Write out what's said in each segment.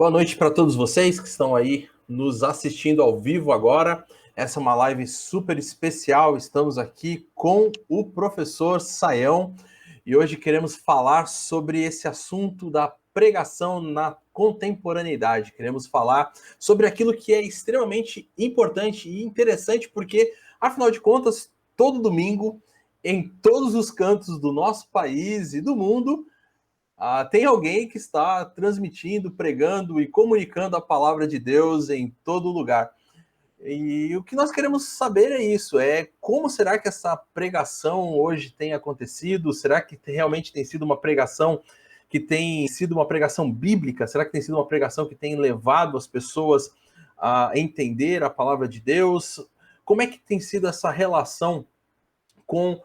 Boa noite para todos vocês que estão aí nos assistindo ao vivo agora. Essa é uma live super especial. Estamos aqui com o professor Sayão e hoje queremos falar sobre esse assunto da pregação na contemporaneidade. Queremos falar sobre aquilo que é extremamente importante e interessante, porque, afinal de contas, todo domingo, em todos os cantos do nosso país e do mundo, tem alguém que está transmitindo, pregando e comunicando a palavra de Deus em todo lugar. E o que nós queremos saber é isso, é como será que essa pregação hoje tem acontecido? Será que realmente tem sido uma pregação que tem sido uma pregação bíblica? Será que tem sido uma pregação que tem levado as pessoas a entender a palavra de Deus? Como é que tem sido essa relação com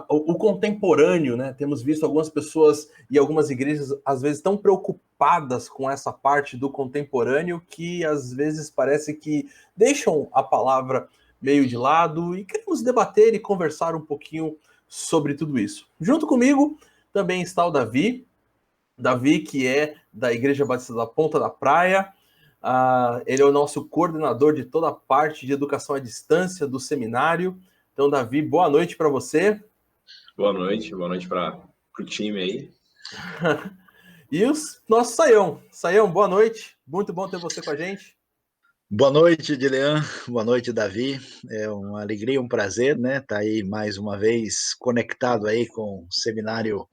o contemporâneo, né? Temos visto algumas pessoas e algumas igrejas, às vezes, tão preocupadas com essa parte do contemporâneo que, às vezes, parece que deixam a palavra meio de lado e queremos debater e conversar um pouquinho sobre tudo isso. Junto comigo também está o Davi, que é da Igreja Batista da Ponta da Praia. Ele é o nosso coordenador de toda a parte de educação à distância do seminário. Então, Davi, boa noite para você. Boa noite para o time aí. E o nosso Sayão. Sayão, boa noite. Muito bom ter você com a gente. Boa noite, Dilean. Boa noite, Davi. É uma alegria, um prazer, né? Tá aí mais uma vez conectado aí com o Seminário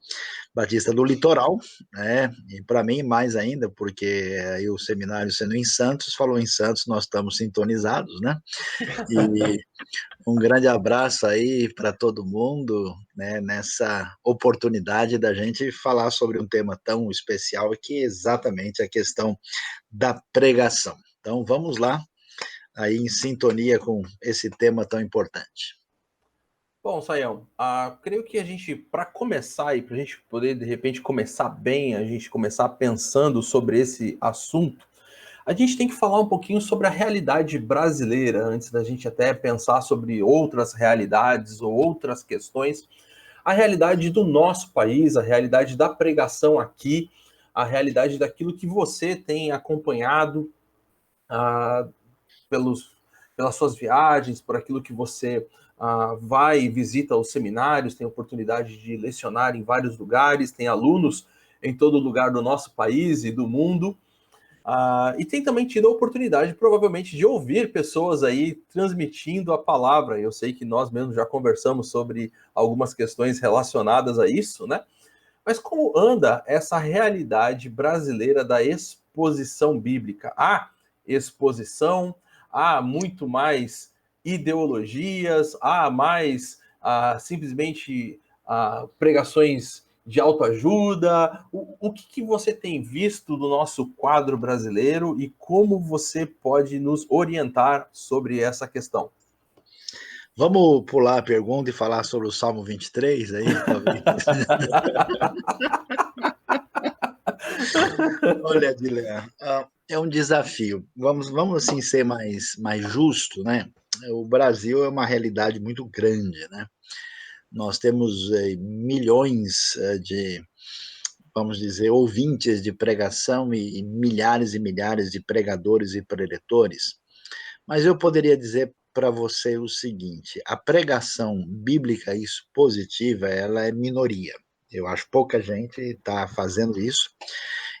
Batista do Litoral, né? E para mim mais ainda, porque aí o seminário sendo em Santos, falou em Santos, nós estamos sintonizados, né? E um grande abraço aí para todo mundo, né? Nessa oportunidade da gente falar sobre um tema tão especial que é exatamente a questão da pregação. Então, vamos lá, aí em sintonia com esse tema tão importante. Bom, Sayão, creio que a gente, para começar e para a gente poder, de repente, começar bem, a gente começar pensando sobre esse assunto, a gente tem que falar um pouquinho sobre a realidade brasileira, antes da gente até pensar sobre outras realidades ou outras questões. A realidade do nosso país, a realidade da pregação aqui, a realidade daquilo que você tem acompanhado, ah, pelas suas viagens, por aquilo que você vai e visita os seminários, tem oportunidade de lecionar em vários lugares, tem alunos em todo lugar do nosso país e do mundo, e tem também tido a oportunidade, provavelmente, de ouvir pessoas aí transmitindo a palavra. Eu sei que nós mesmos já conversamos sobre algumas questões relacionadas a isso, né? Mas como anda essa realidade brasileira da exposição bíblica? Há exposição, há muito mais ideologias, há mais simplesmente pregações de autoajuda. O que você tem visto do nosso quadro brasileiro e como você pode nos orientar sobre essa questão? Vamos pular a pergunta e falar sobre o Salmo 23 aí, talvez. Olha, Dilean, é um desafio. Vamos assim ser mais justo, né? O Brasil é uma realidade muito grande, né? Nós temos milhões de, vamos dizer, ouvintes de pregação e milhares de pregadores e preletores. Mas eu poderia dizer para você o seguinte: a pregação bíblica expositiva, ela é minoria. Eu acho que pouca gente está fazendo isso,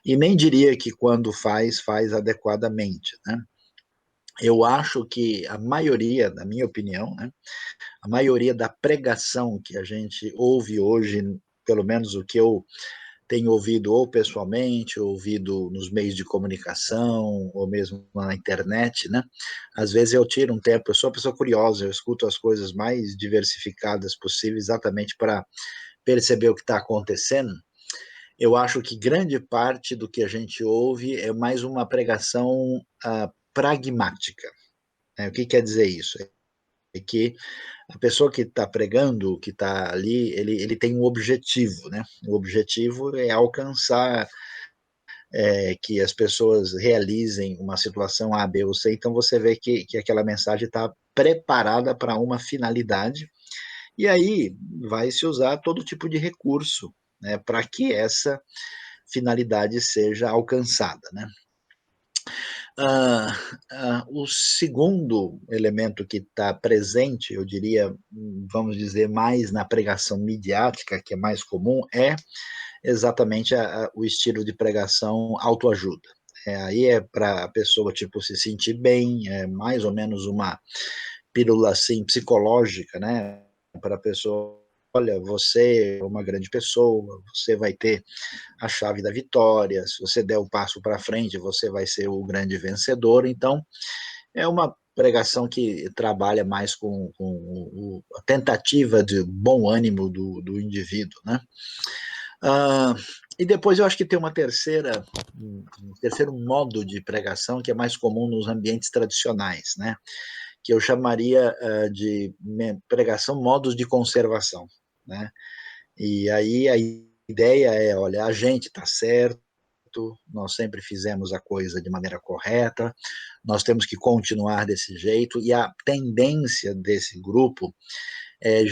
e nem diria que quando faz adequadamente, né? Eu acho que a maioria, na minha opinião, né, a maioria da pregação que a gente ouve hoje, pelo menos o que eu tenho ouvido ou pessoalmente, ouvido nos meios de comunicação, ou mesmo na internet, né? Às vezes eu tiro um tempo, eu sou uma pessoa curiosa, eu escuto as coisas mais diversificadas possíveis exatamente para perceber o que está acontecendo. Eu acho que grande parte do que a gente ouve é mais uma pregação pragmática, né? O que quer dizer isso? É que a pessoa que está pregando, que está ali, ele tem um objetivo, né? O objetivo é alcançar que as pessoas realizem uma situação A, B ou C. Então você vê que aquela mensagem está preparada para uma finalidade, e aí vai se usar todo tipo de recurso, né, para que essa finalidade seja alcançada, né? O segundo elemento que está presente, eu diria, vamos dizer, mais na pregação midiática, que é mais comum, é exatamente o estilo de pregação autoajuda. Aí é para a pessoa tipo se sentir bem, é mais ou menos uma pílula assim psicológica, né? Para a pessoa, olha, você é uma grande pessoa, você vai ter a chave da vitória, se você der o passo para frente, você vai ser o grande vencedor. Então, é uma pregação que trabalha mais com a tentativa de bom ânimo do indivíduo, né? Ah, e depois eu acho que tem um terceiro modo de pregação que é mais comum nos ambientes tradicionais, né? Que eu chamaria de pregação modos de conservação, né? E aí a ideia é, olha, a gente está certo, nós sempre fizemos a coisa de maneira correta, nós temos que continuar desse jeito, e a tendência desse grupo é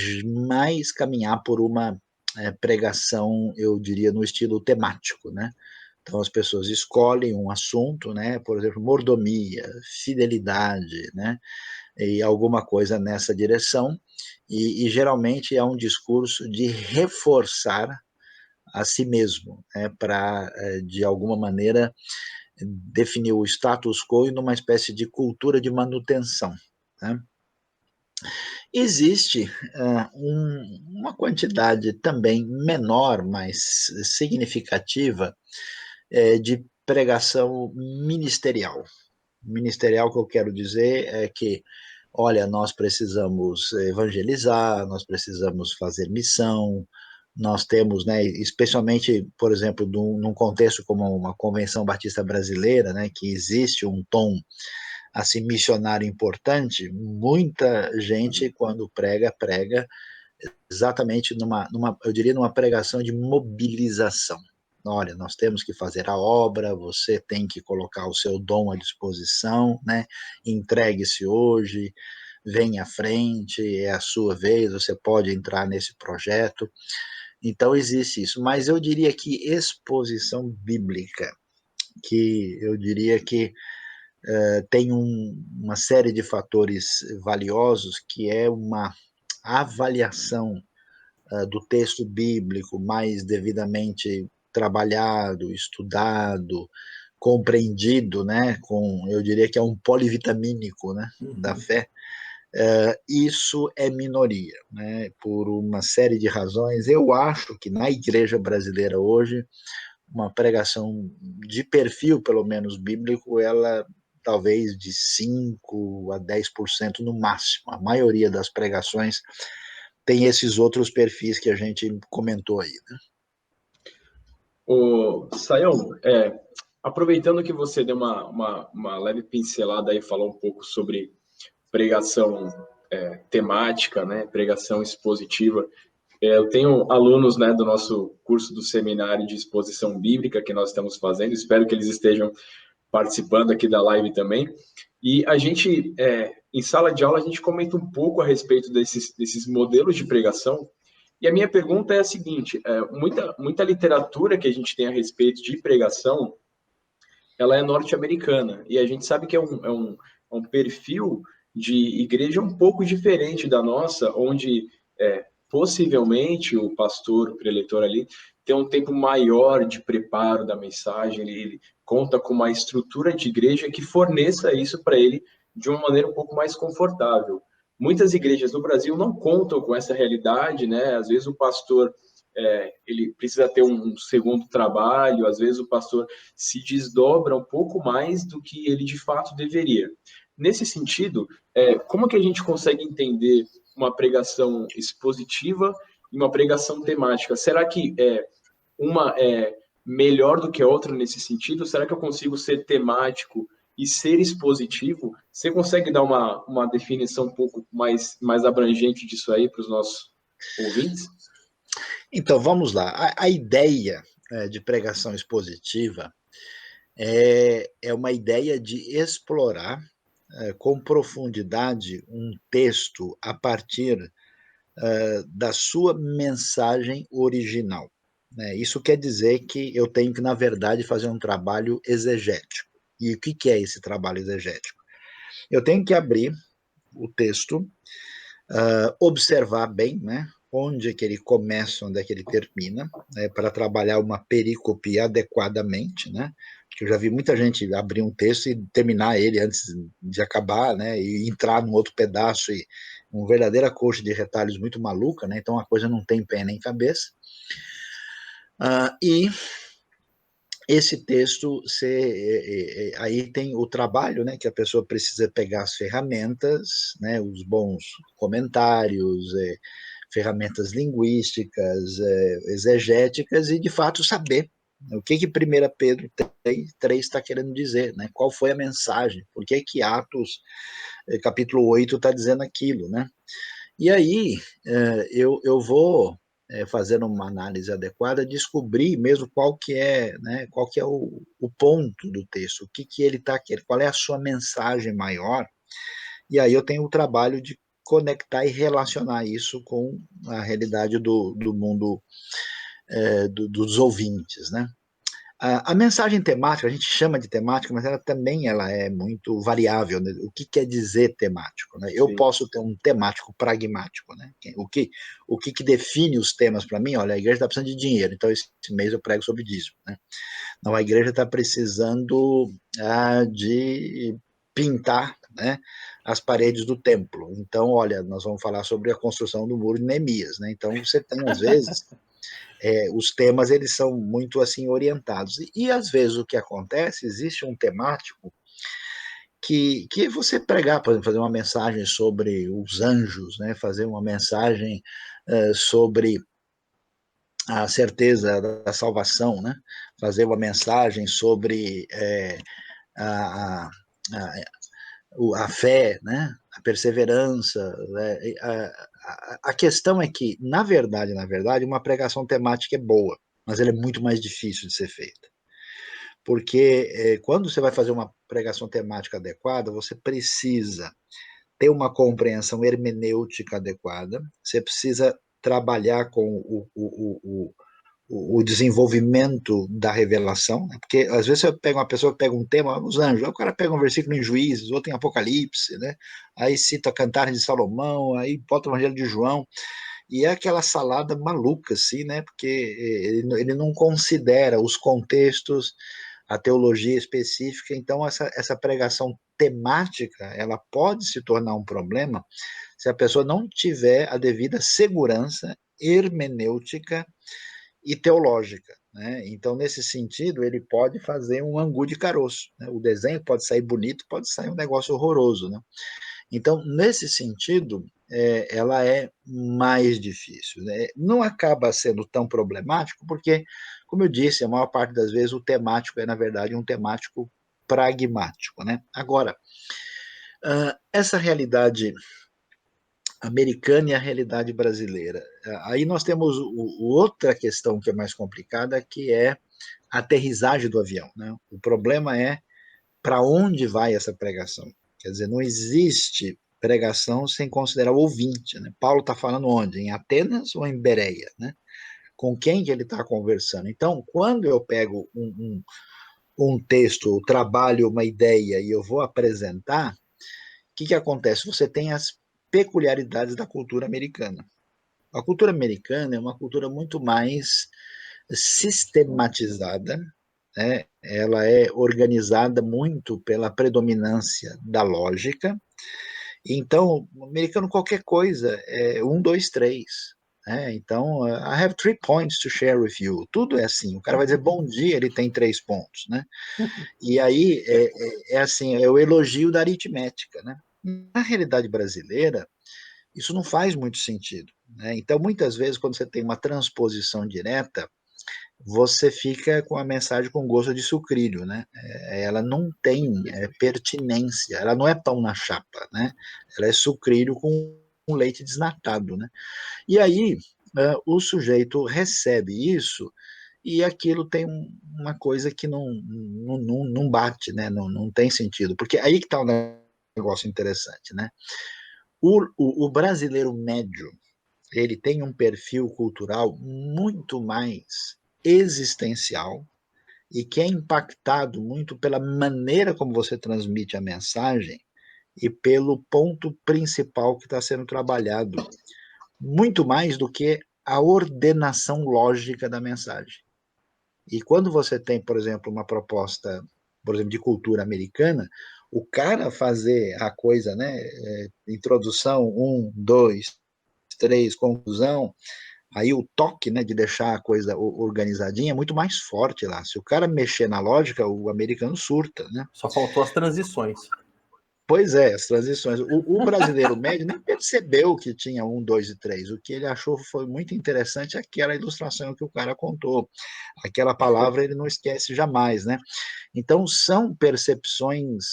mais caminhar por uma pregação, eu diria, no estilo temático, né? Então as pessoas escolhem um assunto, né? Por exemplo, mordomia, fidelidade, né? E alguma coisa nessa direção, e geralmente é um discurso de reforçar a si mesmo, né? Para, de alguma maneira, definir o status quo numa espécie de cultura de manutenção, né? Existe uma quantidade também menor, mas significativa, de pregação ministerial. Ministerial, que eu quero dizer é que, olha, nós precisamos evangelizar, nós precisamos fazer missão, nós temos, né, especialmente, por exemplo, num contexto como uma convenção batista brasileira, né, que existe um tom assim missionário importante, muita gente quando prega exatamente eu diria numa pregação de mobilização. Olha, nós temos que fazer a obra, você tem que colocar o seu dom à disposição, né? Entregue-se hoje, venha à frente, é a sua vez, você pode entrar nesse projeto. Então existe isso, mas eu diria que exposição bíblica, que eu diria que tem uma série de fatores valiosos, que é uma avaliação do texto bíblico mais devidamente trabalhado, estudado, compreendido, né, eu diria que é um polivitamínico, né, da fé. Isso é minoria, né, por uma série de razões. Eu acho que na igreja brasileira hoje, uma pregação de perfil, pelo menos bíblico, ela talvez de 5 a 10% no máximo. A maioria das pregações tem esses outros perfis que a gente comentou aí, né? Sayão, aproveitando que você deu uma leve pincelada aí, falou um pouco sobre pregação temática, né, pregação expositiva. Eu tenho alunos, né, do nosso curso do seminário de exposição bíblica que nós estamos fazendo, espero que eles estejam participando aqui da live também. E a gente, em sala de aula, a gente comenta um pouco a respeito desses modelos de pregação. E a minha pergunta é a seguinte: muita literatura que a gente tem a respeito de pregação, ela é norte-americana. E a gente sabe que é um perfil de igreja um pouco diferente da nossa, onde possivelmente o pastor, o preletor ali, tem um tempo maior de preparo da mensagem, ele conta com uma estrutura de igreja que forneça isso para ele de uma maneira um pouco mais confortável. Muitas igrejas no Brasil não contam com essa realidade, né? Às vezes o pastor ele precisa ter um segundo trabalho, às vezes o pastor se desdobra um pouco mais do que ele de fato deveria. Nesse sentido, como que a gente consegue entender uma pregação expositiva e uma pregação temática? Será que uma é melhor do que a outra nesse sentido? Será que eu consigo ser temático e ser expositivo? Você consegue dar uma definição um pouco mais abrangente disso aí para os nossos ouvintes? Então, vamos lá. A ideia de pregação expositiva é uma ideia de explorar com profundidade um texto a partir da sua mensagem original, né? Isso quer dizer que eu tenho que, na verdade, fazer um trabalho exegético. E o que é esse trabalho exegético? Eu tenho que abrir o texto, observar bem, né, onde é que ele começa, onde é que ele termina, né, para trabalhar uma perícope adequadamente, né, que eu já vi muita gente abrir um texto e terminar ele antes de acabar, né, e entrar num outro pedaço, e uma verdadeira coxa de retalhos muito maluca, né, então a coisa não tem pé nem cabeça. E esse texto, aí tem o trabalho, né, que a pessoa precisa pegar as ferramentas, né, os bons comentários, ferramentas linguísticas, exegéticas, e de fato saber o que 1 Pedro 3 está querendo dizer, né, qual foi a mensagem, por que Atos capítulo 8 está dizendo aquilo, né. E aí eu vou fazendo uma análise adequada, descobrir mesmo qual que é, né, qual que é o ponto do texto, o que ele está querendo, qual é a sua mensagem maior, e aí eu tenho o trabalho de conectar e relacionar isso com a realidade do mundo dos ouvintes, né? A mensagem temática, a gente chama de temática, mas ela é muito variável, né? O que quer dizer temático, né? Eu posso ter um temático pragmático, né? O que define os temas para mim? Olha, a igreja está precisando de dinheiro, então esse mês eu prego sobre dízimo, né? Não, a igreja está precisando de pintar, né, as paredes do templo. Então, olha, nós vamos falar sobre a construção do muro de Neemias, né? Então, você tem, às vezes, os temas, eles são muito, assim, orientados. E, às vezes, o que acontece, existe um temático que você pregar, por exemplo, fazer uma mensagem sobre os anjos, né, fazer uma mensagem sobre a certeza da salvação, né, fazer uma mensagem sobre a, a fé, né, a perseverança, né, a questão é que, na verdade, uma pregação temática é boa, mas ela é muito mais difícil de ser feita. Porque quando você vai fazer uma pregação temática adequada, você precisa ter uma compreensão hermenêutica adequada, você precisa trabalhar com o desenvolvimento da revelação, né? Porque às vezes você pega uma pessoa que pega um tema, os anjos, aí o cara pega um versículo em Juízes, outro em Apocalipse, né? Aí cita Cantares de Salomão, aí bota o Evangelho de João, e é aquela salada maluca, assim, né? Porque ele não considera os contextos, a teologia específica, então essa pregação temática, ela pode se tornar um problema se a pessoa não tiver a devida segurança hermenêutica e teológica, né? Então, nesse sentido, ele pode fazer um angu de caroço, né? O desenho pode sair bonito, pode sair um negócio horroroso, né? Então, nesse sentido, ela é mais difícil, né? Não acaba sendo tão problemático, porque, como eu disse, a maior parte das vezes o temático é, na verdade, um temático pragmático, né? Agora, essa realidade americana e a realidade brasileira. Aí nós temos outra questão que é mais complicada, que é a aterrissagem do avião, né? O problema é para onde vai essa pregação. Quer dizer, não existe pregação sem considerar o ouvinte, né? Paulo está falando onde? Em Atenas ou em Bereia, né? Com quem que ele está conversando? Então, quando eu pego um texto, trabalho uma ideia e eu vou apresentar, que acontece? Você tem as peculiaridades da cultura americana. A cultura americana é uma cultura muito mais sistematizada, né? Ela é organizada muito pela predominância da lógica. Então, o americano, qualquer coisa é 1, 2, 3. Né? Então, I have 3 points to share with you. Tudo é assim. O cara vai dizer bom dia, ele tem 3 pontos. Né? E aí, assim, é o elogio da aritmética. Né? Na realidade brasileira, isso não faz muito sentido. Né? Então, muitas vezes, quando você tem uma transposição direta, você fica com a mensagem com gosto de sucrilho, né? Ela não tem pertinência, ela não é pão na chapa, né? Ela é sucrilho com leite desnatado, né? E aí, o sujeito recebe isso e aquilo tem uma coisa que não bate, né? Não tem sentido, porque aí que está um negócio interessante, né? O brasileiro médio, ele tem um perfil cultural muito mais existencial e que é impactado muito pela maneira como você transmite a mensagem e pelo ponto principal que está sendo trabalhado, muito mais do que a ordenação lógica da mensagem. E quando você tem, por exemplo, uma proposta, por exemplo, de cultura americana, o cara fazer a coisa, né, introdução, 1, 2, 3, conclusão, aí o toque, né, de deixar a coisa organizadinha é muito mais forte lá. Se o cara mexer na lógica, o americano surta, né? Só faltou as transições. Pois é, as transições. O brasileiro médio nem percebeu que tinha 1, 2 e 3. O que ele achou foi muito interessante aquela ilustração que o cara contou. Aquela palavra ele não esquece jamais, né? Então, são percepções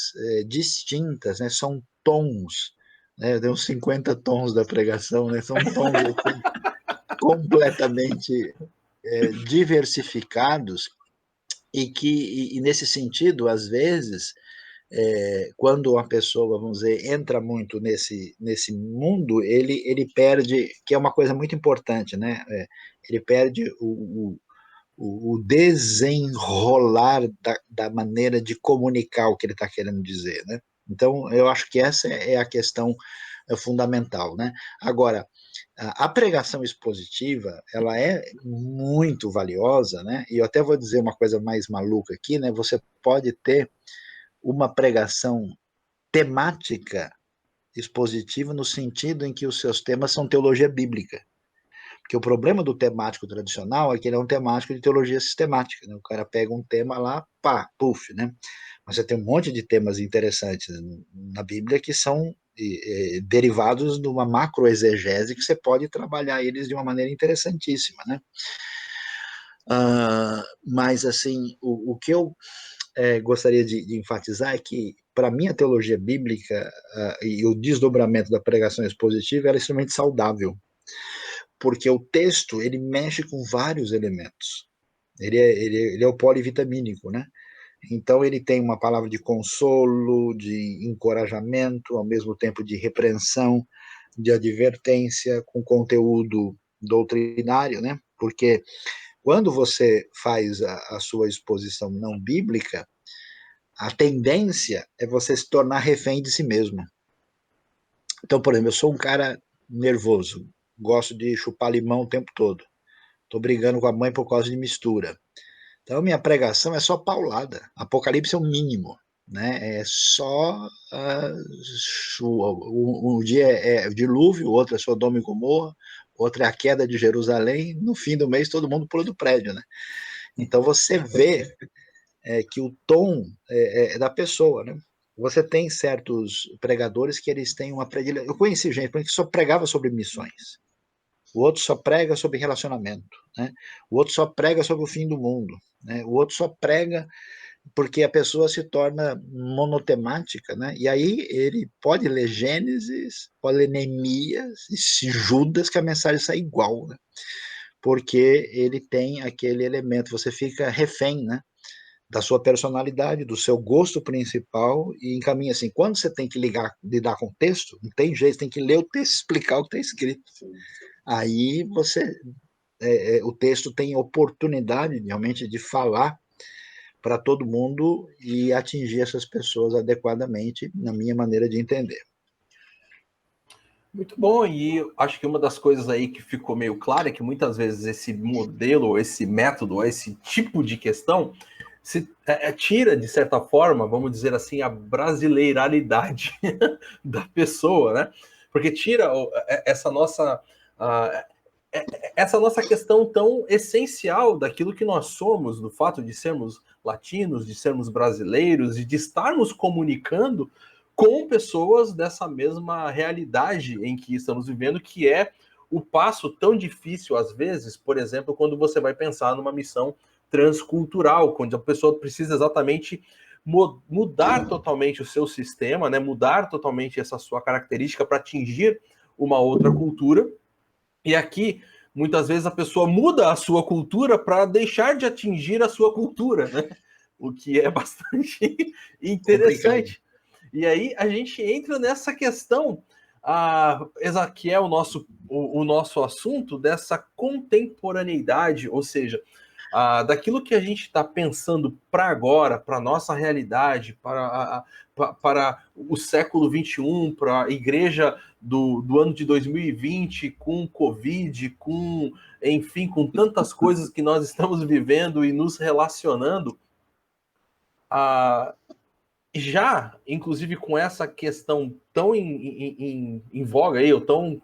distintas, né? São tons, né? Tem uns 50 tons da pregação, né? São tons assim, completamente diversificados e nesse sentido, às vezes, quando uma pessoa, vamos dizer, entra muito nesse mundo, ele perde, que é uma coisa muito importante, né? Ele perde o desenrolar da maneira de comunicar o que ele está querendo dizer, né? Então, eu acho que essa é a questão fundamental, né? Agora, a pregação expositiva, ela é muito valiosa, né? E eu até vou dizer uma coisa mais maluca aqui, né? Você pode ter uma pregação temática expositiva no sentido em que os seus temas são teologia bíblica. Porque o problema do temático tradicional é que ele é um temático de teologia sistemática, né? O cara pega um tema lá, pá, puf, né? Mas você tem um monte de temas interessantes na Bíblia que são derivados de uma macroexegese que você pode trabalhar eles de uma maneira interessantíssima, né? Mas, assim, o que eu gostaria de enfatizar é que, para mim, a teologia bíblica e o desdobramento da pregação expositiva era extremamente saudável, porque o texto ele mexe com vários elementos. Ele é o polivitamínico, né? Então, ele tem uma palavra de consolo, de encorajamento, ao mesmo tempo de repreensão, de advertência, com conteúdo doutrinário, né? Porque quando você faz a sua exposição não bíblica, a tendência é você se tornar refém de si mesmo. Então, por exemplo, eu sou um cara nervoso, gosto de chupar limão o tempo todo. Estou brigando com a mãe por causa de mistura. Então, minha pregação é só paulada. Apocalipse é o mínimo. Né? É só um dia é dilúvio, o outro é Sodoma e Gomorra, outro é a queda de Jerusalém. No fim do mês, todo mundo pula do prédio. Né? Então, você vê que o tom é da pessoa, né? Você tem certos pregadores que eles têm uma predileção. Eu conheci gente que só pregava sobre missões. O outro só prega sobre relacionamento, né? O outro só prega sobre o fim do mundo, né? O outro só prega porque a pessoa se torna monotemática, né? E aí ele pode ler Gênesis, pode ler Neemias e Judas, que a mensagem sai igual, né? Porque ele tem aquele elemento, você fica refém, né? Da sua personalidade, do seu gosto principal e encaminha assim. Quando você tem que lidar com o texto, não tem jeito, você tem que ler o texto, explicar o que está escrito. Aí o texto tem oportunidade realmente de falar para todo mundo e atingir essas pessoas adequadamente, na minha maneira de entender. Muito bom, e acho que uma das coisas aí que ficou meio clara é que muitas vezes esse modelo, esse método, esse tipo de questão se tira, de certa forma, vamos dizer assim, a brasileiralidade da pessoa, né? Porque tira essa nossa questão tão essencial daquilo que nós somos, do fato de sermos latinos, de sermos brasileiros e de estarmos comunicando com pessoas dessa mesma realidade em que estamos vivendo, que é o passo tão difícil, às vezes, por exemplo, quando você vai pensar numa missão transcultural, quando a pessoa precisa exatamente mudar totalmente o seu sistema, né? Mudar totalmente essa sua característica para atingir uma outra cultura. E aqui, muitas vezes, a pessoa muda a sua cultura para deixar de atingir a sua cultura, né? O que é bastante interessante. Complicado. E aí a gente entra nessa questão, que é o nosso assunto, dessa contemporaneidade, ou seja, daquilo que a gente está pensando para agora, para a nossa realidade, para o século XXI, para a igreja do ano de 2020, com Covid, enfim, com tantas coisas que nós estamos vivendo e nos relacionando, já, inclusive com essa questão tão em voga aí, ou tão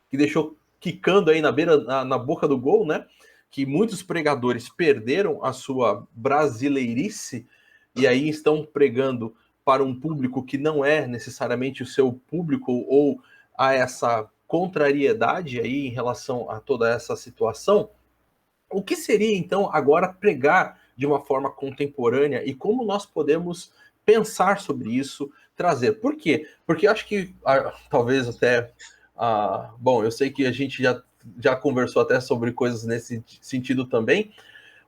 que deixou quicando aí na boca do gol, né? Que muitos pregadores perderam a sua brasileirice e aí estão pregando para um público que não é necessariamente o seu público, ou a essa contrariedade aí em relação a toda essa situação. O que seria, então, agora pregar de uma forma contemporânea e como nós podemos pensar sobre isso, trazer? Por quê? Porque eu acho que, talvez até... bom, eu sei que a gente já conversou até sobre coisas nesse sentido também.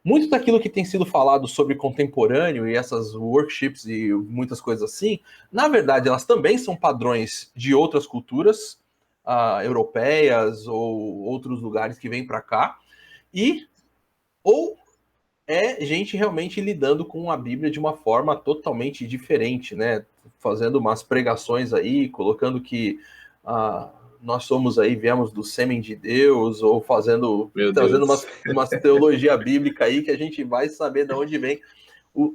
Muito daquilo que tem sido falado sobre contemporâneo e essas workshops e muitas coisas assim, na verdade, elas também são padrões de outras culturas europeias ou outros lugares que vêm para cá. Ou é gente realmente lidando com a Bíblia de uma forma totalmente diferente, né? Fazendo umas pregações aí, colocando que nós somos aí, viemos do sêmen de Deus, ou trazendo umas teologia bíblica aí que a gente vai saber de onde vem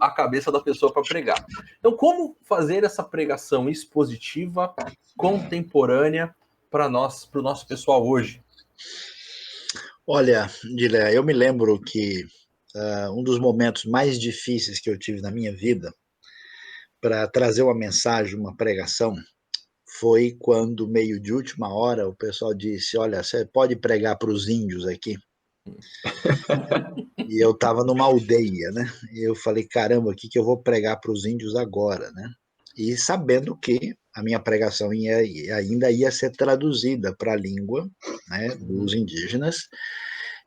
a cabeça da pessoa para pregar. Então, como fazer essa pregação expositiva, contemporânea para o nosso pessoal hoje? Olha, Dilé, eu me lembro que um dos momentos mais difíceis que eu tive na minha vida para trazer uma mensagem, uma pregação, foi quando, meio de última hora, o pessoal disse: olha, você pode pregar para os índios aqui? E eu estava numa aldeia, né? E eu falei: caramba, o que eu vou pregar para os índios agora, né? E sabendo que a minha pregação ainda ia ser traduzida para a língua, né, dos indígenas.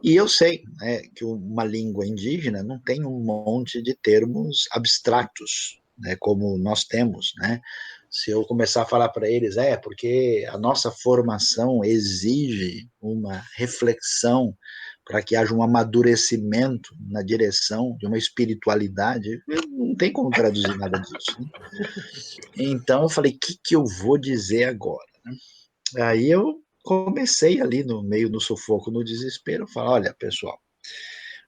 E eu sei, né, que uma língua indígena não tem um monte de termos abstratos, né, como nós temos, né? Se eu começar a falar para eles, porque a nossa formação exige uma reflexão para que haja um amadurecimento na direção de uma espiritualidade, não tem como traduzir nada disso, né? Então eu falei: o que eu vou dizer agora, né? Aí eu comecei ali no meio do sufoco, no desespero, falar: olha, pessoal,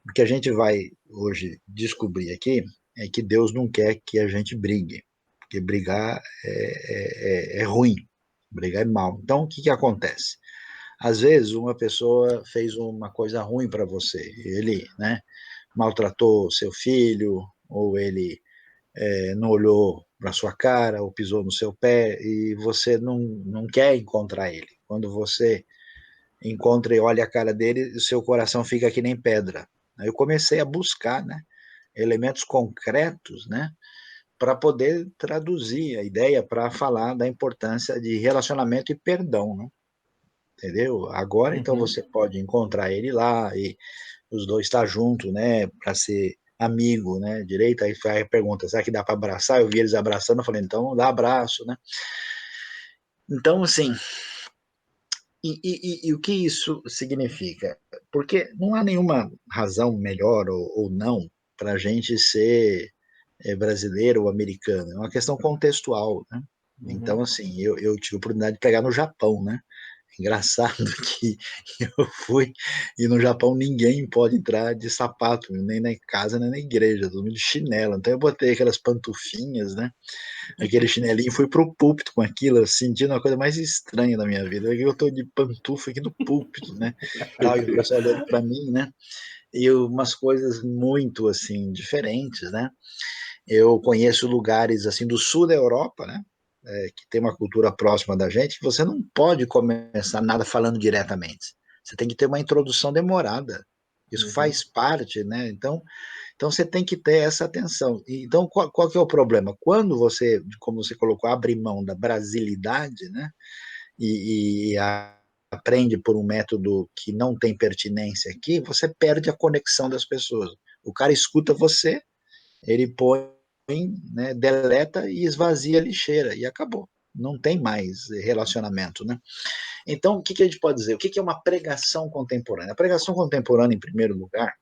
o que a gente vai hoje descobrir aqui é que Deus não quer que a gente brigue, porque brigar é ruim, brigar é mal. Então, o que acontece? Às vezes, uma pessoa fez uma coisa ruim para você, ele, né, maltratou seu filho, ou ele não olhou para sua cara, ou pisou no seu pé, e você não quer encontrar ele. Quando você encontra e olha a cara dele, o seu coração fica que nem pedra. Aí eu comecei a buscar, né, elementos concretos, né, para poder traduzir a ideia, para falar da importância de relacionamento e perdão, né? Entendeu? Agora, então, você pode encontrar ele lá e os dois estar juntos, né, para ser amigo, né, direito. Aí pergunta: será que dá para abraçar? Eu vi eles abraçando, eu falei: então dá abraço, né? Então, assim, e o que isso significa? Porque não há nenhuma razão melhor ou não para a gente ser brasileiro ou americano, é uma questão contextual, né? Então, assim, eu tive a oportunidade de pegar no Japão, né? Engraçado que eu fui e no Japão ninguém pode entrar de sapato, nem na casa, nem na igreja, todo mundo de chinelo. Então eu botei aquelas pantufinhas, né? Aquele chinelinho, fui pro púlpito com aquilo, sentindo a coisa mais estranha da minha vida. Eu tô de pantufa aqui no púlpito, né? Tal, e o pessoal olhando para mim, né? E umas coisas muito assim diferentes, né? Eu conheço lugares assim do sul da Europa, né? Que tem uma cultura próxima da gente, que você não pode começar nada falando diretamente. Você tem que ter uma introdução demorada. Isso faz parte, né? Então você tem que ter essa atenção. Então, qual que é o problema? Quando você, como você colocou, abre mão da brasilidade, né? Aprende por um método que não tem pertinência aqui, você perde a conexão das pessoas. O cara escuta você, ele põe, né, deleta e esvazia a lixeira e acabou. Não tem mais relacionamento, né? Então, o que a gente pode dizer? O que é uma pregação contemporânea? A pregação contemporânea, em primeiro lugar,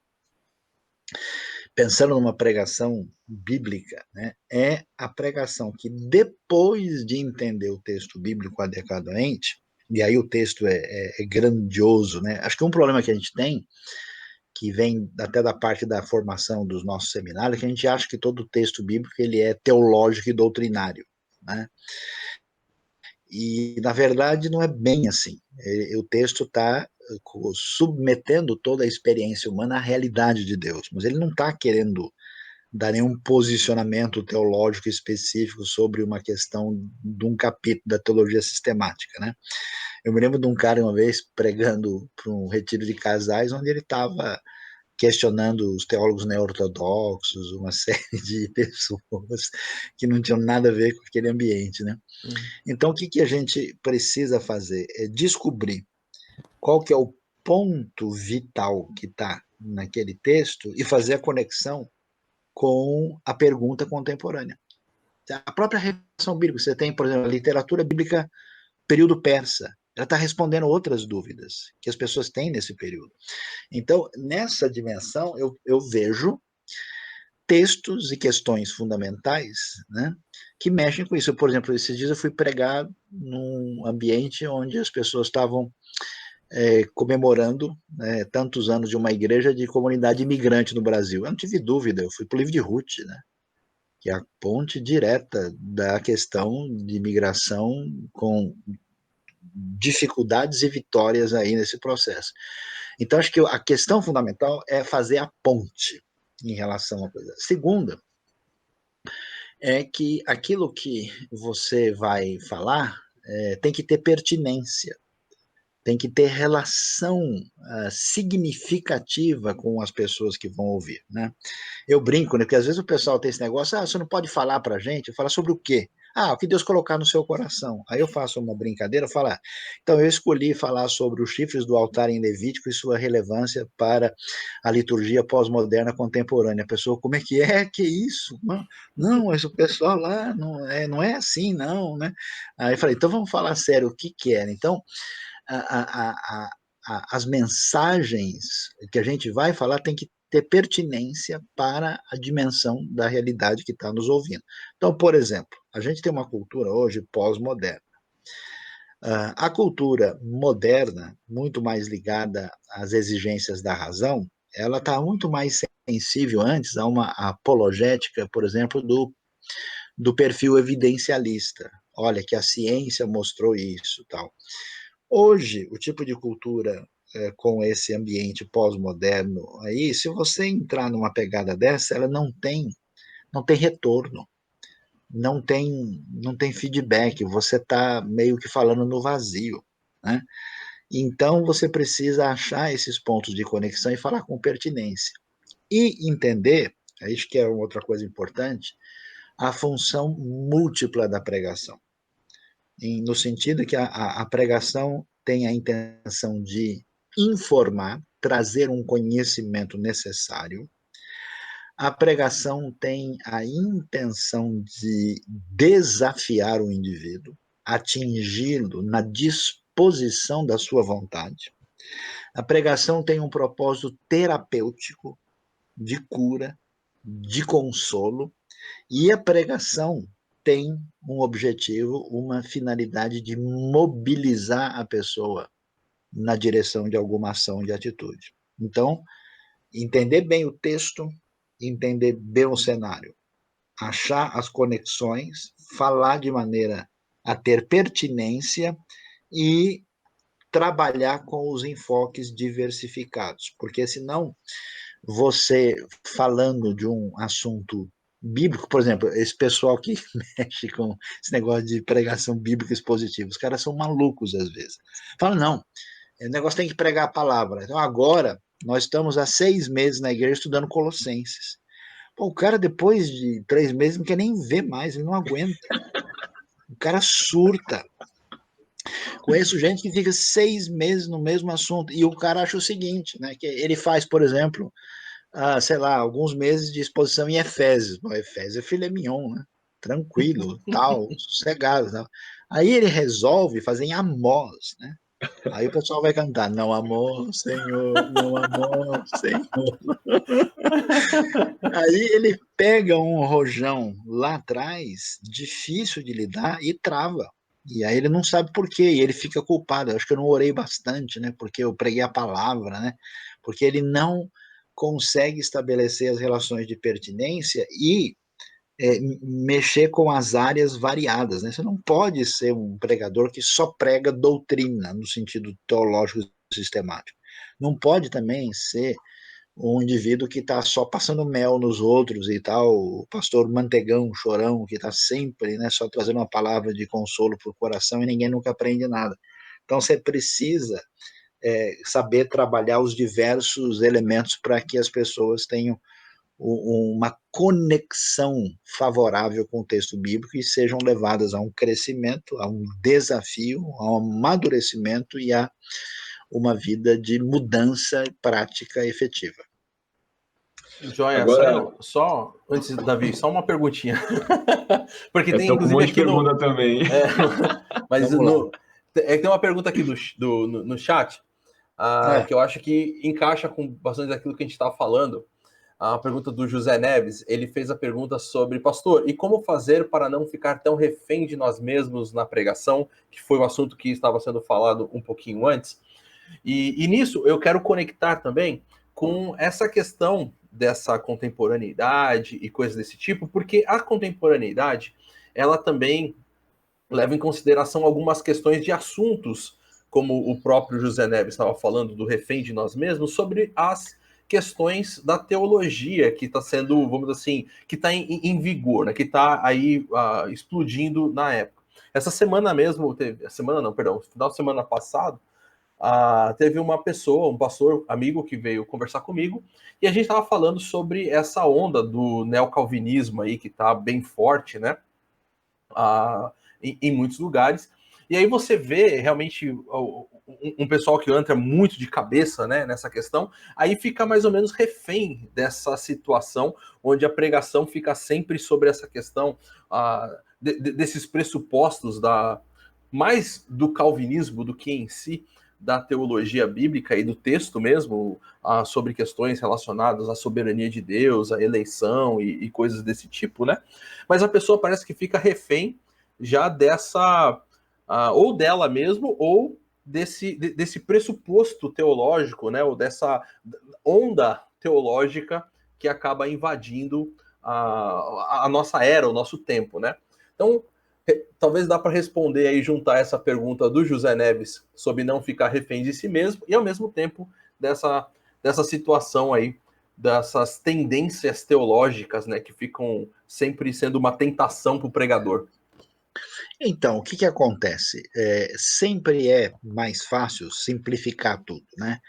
pensando numa pregação bíblica, né, é a pregação que, depois de entender o texto bíblico adequadamente, e aí o texto é grandioso, né? Acho que um problema que a gente tem, que vem até da parte da formação dos nossos seminários, é que a gente acha que todo texto bíblico ele é teológico e doutrinário, né? E, na verdade, não é bem assim. O texto está submetendo toda a experiência humana à realidade de Deus, mas ele não está querendo dar nenhum posicionamento teológico específico sobre uma questão de um capítulo da teologia sistemática, né? Eu me lembro de um cara uma vez pregando para um retiro de casais, onde ele estava questionando os teólogos neo-ortodoxos, uma série de pessoas que não tinham nada a ver com aquele ambiente, né? Então, o que a gente precisa fazer? É descobrir qual que é o ponto vital que está naquele texto e fazer a conexão com a pergunta contemporânea. A própria revelação bíblica, você tem, por exemplo, a literatura bíblica período persa, ela está respondendo outras dúvidas que as pessoas têm nesse período. Então, nessa dimensão, eu vejo textos e questões fundamentais, né, que mexem com isso. Por exemplo, esses dias eu fui pregar num ambiente onde as pessoas estavam comemorando tantos anos de uma igreja de comunidade imigrante no Brasil. Eu não tive dúvida, eu fui para o livro de Ruth, né, que é a ponte direta da questão de imigração com dificuldades e vitórias aí nesse processo. Então, acho que a questão fundamental é fazer a ponte em relação à coisa. Segunda, é que aquilo que você vai falar tem que ter pertinência, tem que ter relação significativa com as pessoas que vão ouvir, né? Eu brinco, né? Porque às vezes o pessoal tem esse negócio, você não pode falar pra gente, falar sobre o quê? O que Deus colocar no seu coração. Aí eu faço uma brincadeira, falar, então eu escolhi falar sobre os chifres do altar em Levítico e sua relevância para a liturgia pós-moderna contemporânea. A pessoa, como é que é? Que isso? Não, mas o pessoal lá não é assim, não, né? Aí eu falei, então vamos falar sério, o que que é? Então, as mensagens que a gente vai falar tem que ter pertinência para a dimensão da realidade que está nos ouvindo. Então, por exemplo, a gente tem uma cultura hoje pós-moderna. A cultura moderna, muito mais ligada às exigências da razão, ela está muito mais sensível antes a uma apologética, por exemplo, do perfil evidencialista. Olha, que a ciência mostrou isso, tal. Hoje, o tipo de cultura com esse ambiente pós-moderno aí, se você entrar numa pegada dessa, ela não tem retorno, não tem feedback, você está meio que falando no vazio, né? Então, você precisa achar esses pontos de conexão e falar com pertinência. E entender, acho que é outra coisa importante, a função múltipla da pregação. No sentido que a pregação tem a intenção de informar, trazer um conhecimento necessário. A pregação tem a intenção de desafiar o indivíduo, atingi-lo na disposição da sua vontade. A pregação tem um propósito terapêutico, de cura, de consolo, e a pregação tem um objetivo, uma finalidade de mobilizar a pessoa na direção de alguma ação de atitude. Então, entender bem o texto, entender bem o cenário, achar as conexões, falar de maneira a ter pertinência e trabalhar com os enfoques diversificados, porque senão você falando de um assunto bíblico, por exemplo, esse pessoal que mexe com esse negócio de pregação bíblica expositiva, os caras são malucos às vezes. Fala, não, o negócio tem que pregar a palavra. Então agora, nós estamos há 6 meses na igreja estudando Colossenses. Pô, o cara depois de 3 meses não quer nem ver mais, ele não aguenta. O cara surta. Conheço gente que fica 6 meses no mesmo assunto e o cara acha o seguinte, né, que ele faz, por exemplo, sei lá, alguns meses de exposição em Efésios. Bom, Efésios é filé mignon, né? Tranquilo, tal, sossegado. Tal. Aí ele resolve fazer em Amós, né? Aí o pessoal vai cantar, não amor, Senhor, não amor, Senhor. Aí ele pega um rojão lá atrás, difícil de lidar, e trava. E aí ele não sabe por quê, e ele fica culpado. Eu acho que eu não orei bastante, né? Porque eu preguei a palavra, né? Porque ele não consegue estabelecer as relações de pertinência e mexer com as áreas variadas, né? Você não pode ser um pregador que só prega doutrina, no sentido teológico sistemático. Não pode também ser um indivíduo que está só passando mel nos outros e tal, o pastor mantegão, chorão, que está sempre, né, só trazendo uma palavra de consolo para o coração e ninguém nunca aprende nada. Então você precisa saber trabalhar os diversos elementos para que as pessoas tenham uma conexão favorável com o texto bíblico e sejam levadas a um crescimento, a um desafio, a um amadurecimento e a uma vida de mudança prática efetiva. Joia, Agora, só antes, Davi, só uma perguntinha. Porque eu tem, tô com um inclusive, monte de aqui no. pergunta também. É, mas Vamos lá. tem uma pergunta aqui no chat, É, que eu acho que encaixa com bastante daquilo que a gente estava falando. A pergunta do José Neves, ele fez a pergunta sobre, pastor, e como fazer para não ficar tão refém de nós mesmos na pregação, que foi o assunto que estava sendo falado um pouquinho antes. E nisso eu quero conectar também com essa questão dessa contemporaneidade e coisas desse tipo, porque a contemporaneidade, ela também leva em consideração algumas questões de assuntos, como o próprio José Neves estava falando do refém de nós mesmos, sobre as questões da teologia que está sendo, vamos dizer assim, que está em vigor, né, que está aí explodindo na época. Essa semana mesmo, semana não, perdão, final de semana passado, teve uma pessoa, um pastor amigo que veio conversar comigo, e a gente estava falando sobre essa onda do neocalvinismo aí, que está bem forte, né? Em muitos lugares. E aí você vê realmente um pessoal que entra muito de cabeça, né, nessa questão, aí fica mais ou menos refém dessa situação, onde a pregação fica sempre sobre essa questão desses pressupostos mais do calvinismo do que em si da teologia bíblica e do texto mesmo, sobre questões relacionadas à soberania de Deus, à eleição e coisas desse tipo, né? Mas a pessoa parece que fica refém já dessa, ou dela mesmo, ou desse pressuposto teológico, né? Ou dessa onda teológica que acaba invadindo a nossa era, o nosso tempo, né? Então, talvez dá para responder aí, juntar essa pergunta do José Neves sobre não ficar refém de si mesmo e, ao mesmo tempo, dessa situação aí, dessas tendências teológicas, né, que ficam sempre sendo uma tentação para o pregador. então, o que que acontece? Sempre é mais fácil simplificar tudo, né?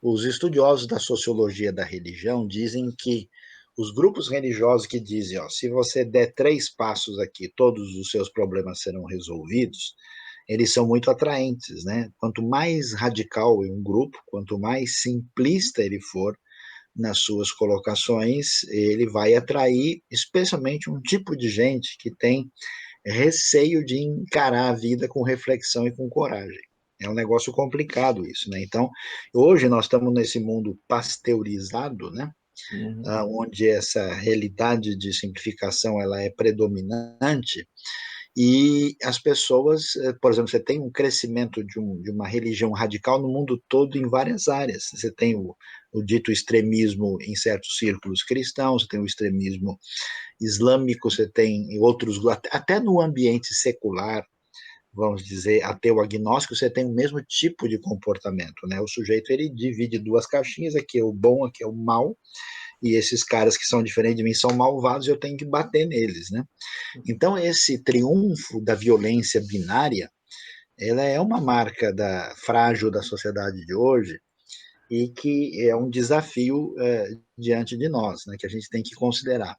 Os estudiosos da sociologia da religião dizem que os grupos religiosos que dizem, ó, se você der 3 passos aqui, todos os seus problemas serão resolvidos, eles são muito atraentes, né? Quanto mais radical é um grupo, quanto mais simplista ele for nas suas colocações, ele vai atrair especialmente um tipo de gente que tem receio de encarar a vida com reflexão e com coragem. É um negócio complicado isso, né? Então, hoje nós estamos nesse mundo pasteurizado, né? Uhum. Onde essa realidade de simplificação ela é predominante e as pessoas, por exemplo, você tem um crescimento de uma religião radical no mundo todo em várias áreas. Você tem o dito extremismo em certos círculos cristãos, você tem o extremismo islâmico, você tem outros, até no ambiente secular, vamos dizer, ateu agnóstico, você tem o mesmo tipo de comportamento, né? O sujeito, ele divide duas caixinhas, aqui é o bom, aqui é o mal, e esses caras que são diferentes de mim são malvados, eu tenho que bater neles, né? Então, esse triunfo da violência binária, ela é uma marca frágil da sociedade de hoje, e que é um desafio diante de nós, né, que a gente tem que considerar.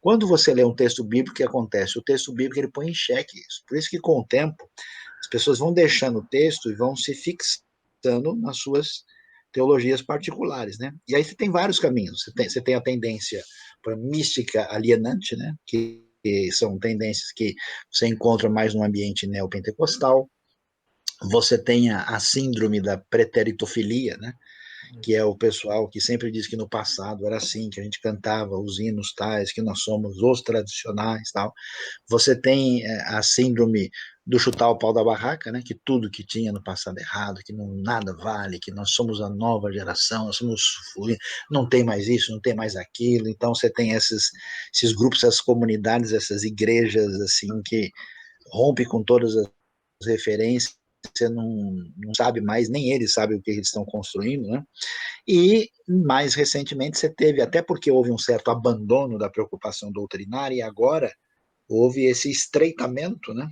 Quando você lê um texto bíblico, o que acontece? O texto bíblico ele põe em xeque isso. Por isso que, com o tempo, as pessoas vão deixando o texto e vão se fixando nas suas teologias particulares, né? E aí você tem vários caminhos. Você tem a tendência para mística alienante, né? Que são tendências que você encontra mais no ambiente neopentecostal. Você tem a síndrome da preteritofilia, né? Que é o pessoal que sempre diz que no passado era assim, que a gente cantava os hinos tais, que nós somos os tradicionais, tal. Você tem a síndrome do chutar o pau da barraca, né? Que tudo que tinha no passado errado, que não, nada vale, que nós somos a nova geração, nós somos, não tem mais isso, não tem mais aquilo. Então você tem esses grupos, essas comunidades, essas igrejas assim que rompe com todas as referências, você não sabe mais, nem eles sabem o que eles estão construindo, né? E mais recentemente você teve, até porque houve um certo abandono da preocupação doutrinária, e agora houve esse estreitamento, né,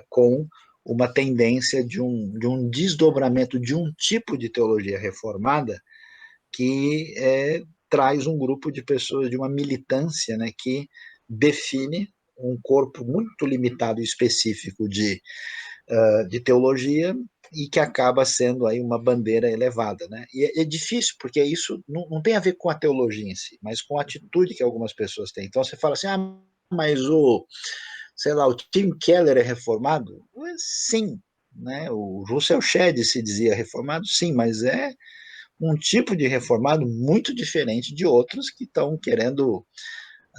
com uma tendência de um desdobramento de um tipo de teologia reformada que traz um grupo de pessoas, de uma militância, né, que define um corpo muito limitado e específico de teologia e que acaba sendo aí uma bandeira elevada, né? E é difícil, porque isso não tem a ver com a teologia em si, mas com a atitude que algumas pessoas têm. Então você fala assim, mas sei lá, o Tim Keller é reformado? Sim, né? O Russell Shedd se dizia reformado, sim, mas é um tipo de reformado muito diferente de outros que estão querendo,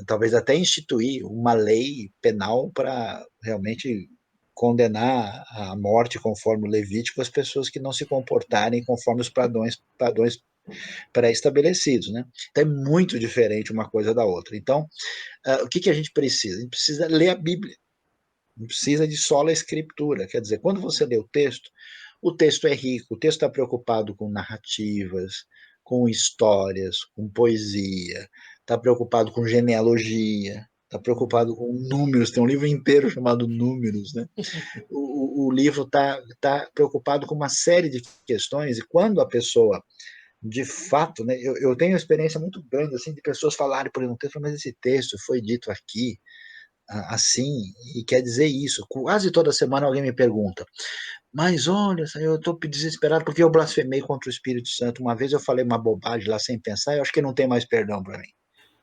talvez até instituir uma lei penal para realmente condenar à morte, conforme o Levítico, as pessoas que não se comportarem conforme os padrões pré-estabelecidos, né? Então é muito diferente uma coisa da outra. Então, o que a gente precisa? A gente precisa ler a Bíblia, não precisa de sola escritura, quer dizer, quando você lê o texto é rico, o texto está preocupado com narrativas, com histórias, com poesia, está preocupado com genealogia, está preocupado com números, tem um livro inteiro chamado Números, né? O livro tá preocupado com uma série de questões, e quando a pessoa, de fato, né, eu tenho uma experiência muito grande assim, de pessoas falarem por um texto, mas esse texto foi dito aqui, assim, e quer dizer isso. Quase toda semana alguém me pergunta, mas olha, eu estou desesperado porque eu blasfemei contra o Espírito Santo. Uma vez eu falei uma bobagem lá sem pensar, eu acho que não tem mais perdão para mim.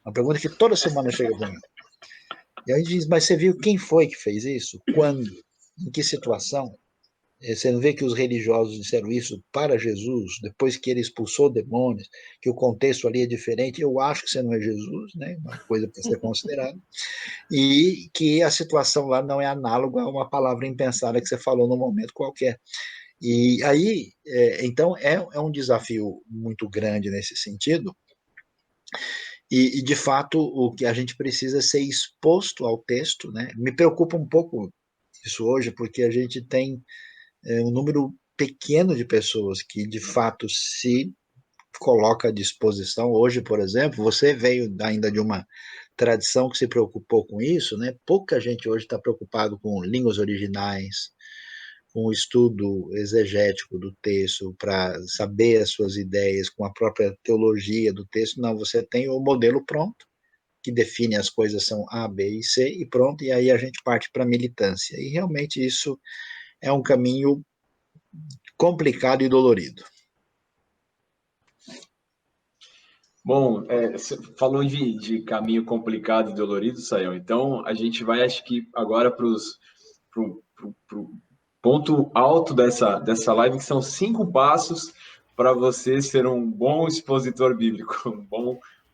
Uma pergunta que toda semana chega para mim. E aí diz, mas você viu quem foi que fez isso? Quando? Em que situação? Você não vê que os religiosos disseram isso para Jesus, depois que ele expulsou demônios, que o contexto ali é diferente. Eu acho que você não é Jesus, né? Uma coisa para ser considerada. E que a situação lá não é análoga a uma palavra impensada que você falou num momento qualquer. E aí, então, é um desafio muito grande nesse sentido, e, de fato, o que a gente precisa é ser exposto ao texto, né? Me preocupa um pouco isso hoje, porque a gente tem um número pequeno de pessoas que, de fato, se coloca à disposição. Hoje, por exemplo, você veio ainda de uma tradição que se preocupou com isso, né? Pouca gente hoje está preocupado com línguas originais, com o estudo exegético do texto, para saber as suas ideias, com a própria teologia do texto. Não, você tem o modelo pronto, que define as coisas são A, B e C, e pronto, e aí a gente parte para a militância. E realmente isso é um caminho complicado e dolorido. Bom, você falou de caminho complicado e dolorido, Sayão. Então, a gente vai, acho que, agora para o ponto alto dessa live, que são 5 passos para você ser um bom expositor bíblico,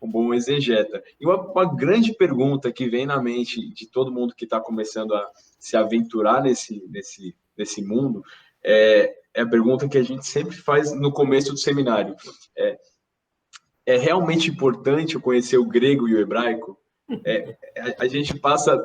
um bom exegeta. E uma grande pergunta que vem na mente de todo mundo que está começando a se aventurar nesse mundo é a pergunta que a gente sempre faz no começo do seminário. É realmente importante eu conhecer o grego e o hebraico? A gente passa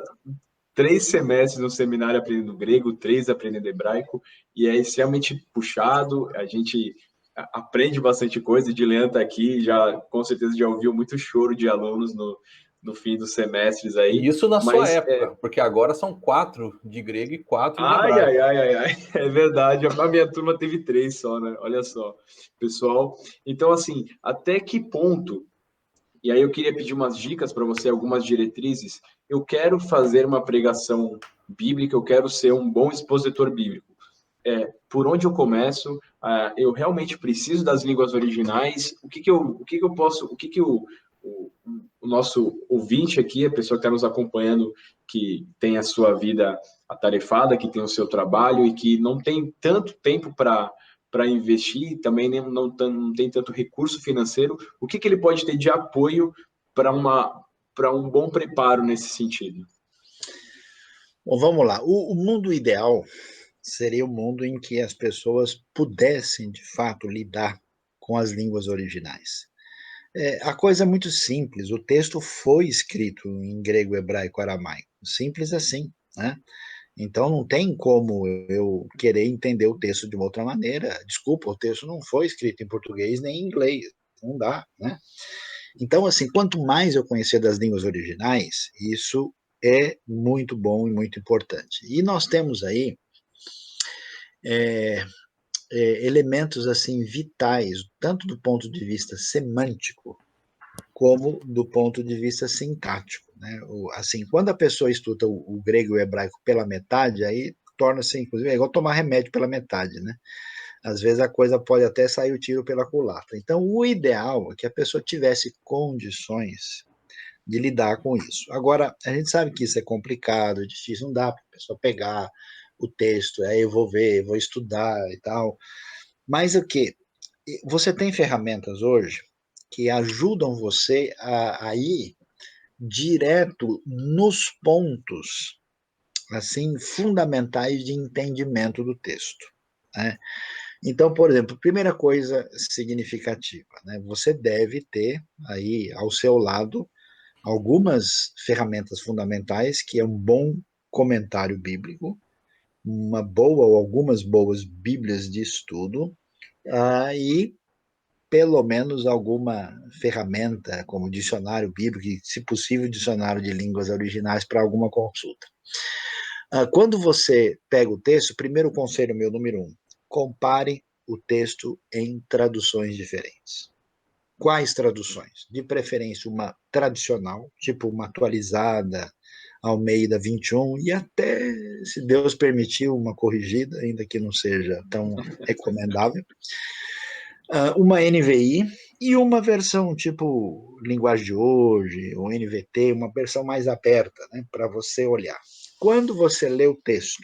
3 semestres no seminário aprendendo grego, 3 aprendendo hebraico, e é extremamente puxado, a gente aprende bastante coisa. De Leandro tá aqui, com certeza já ouviu muito choro de alunos no fim dos semestres aí, E isso na sua mas época, porque agora são 4 de grego e 4 de ai, ai, hebraico. ai, ai, ai, é verdade, a minha turma teve 3 só, né? Olha só, pessoal. Então, assim, até que ponto, e aí eu queria pedir umas dicas para você, algumas diretrizes. Eu quero fazer uma pregação bíblica, eu quero ser um bom expositor bíblico. Por onde eu começo? Eu realmente preciso das línguas originais? O que eu posso, o nosso ouvinte aqui, a pessoa que está nos acompanhando, que tem a sua vida atarefada, que tem o seu trabalho e que não tem tanto tempo para investir, também não tem tanto recurso financeiro, o que ele pode ter de apoio para um bom preparo nesse sentido? Bom, vamos lá. O mundo ideal seria o mundo em que as pessoas pudessem, de fato, lidar com as línguas originais. A coisa é muito simples. O texto foi escrito em grego, hebraico, aramaico. Simples assim, né? Então não tem como eu querer entender o texto de uma outra maneira. Desculpa, o texto não foi escrito em português nem em inglês. Não dá, né? Então, assim, quanto mais eu conhecer das línguas originais, isso é muito bom e muito importante. E nós temos aí é, elementos assim vitais, tanto do ponto de vista semântico, como do ponto de vista sintático, né? Assim, quando a pessoa estuda o grego e o hebraico pela metade, aí torna-se, inclusive, é igual tomar remédio pela metade, né? Às vezes a coisa pode até sair o tiro pela culatra. Então, o ideal é que a pessoa tivesse condições de lidar com isso. Agora, a gente sabe que isso é complicado, difícil, não dá para a pessoa pegar o texto, aí eu vou ver, vou estudar e tal. Mas o que? Você tem ferramentas hoje que ajudam você a ir direto nos pontos assim fundamentais de entendimento do texto, né? Então, por exemplo, primeira coisa significativa, né? Você deve ter aí ao seu lado algumas ferramentas fundamentais, que é um bom comentário bíblico, uma boa ou algumas boas bíblias de estudo, e pelo menos alguma ferramenta, como dicionário bíblico, e, se possível, dicionário de línguas originais para alguma consulta. Quando você pega o texto, primeiro conselho meu, número 1, compare o texto em traduções diferentes. Quais traduções? De preferência uma tradicional, tipo uma atualizada, Almeida 21, e até, se Deus permitir, uma corrigida, ainda que não seja tão recomendável. Uma NVI e uma versão tipo linguagem de hoje, ou NVT, uma versão mais aberta, né, para você olhar. Quando você lê o texto,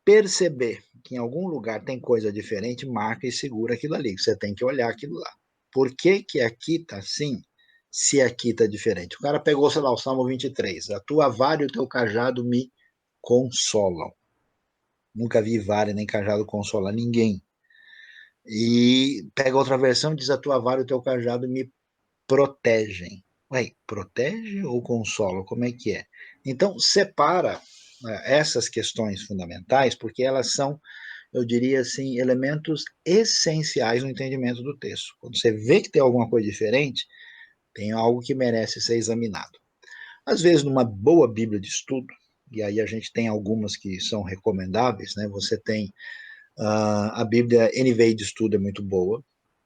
perceber que em algum lugar tem coisa diferente, marca e segura aquilo ali, você tem que olhar aquilo lá. Por que que aqui está assim, se aqui está diferente? O cara pegou, sei lá, o Salmo 23, a tua vara e o teu cajado me consolam. Nunca vi vara nem cajado consolar ninguém. E pega outra versão, diz a tua vara e o teu cajado me protegem. Ué, protege ou consola? Como é que é? Então, separa essas questões fundamentais, porque elas são, eu diria assim, elementos essenciais no entendimento do texto. Quando você vê que tem alguma coisa diferente, tem algo que merece ser examinado. Às vezes, numa boa Bíblia de estudo, e aí a gente tem algumas que são recomendáveis, né? Você tem a Bíblia NVI de estudo é muito boa,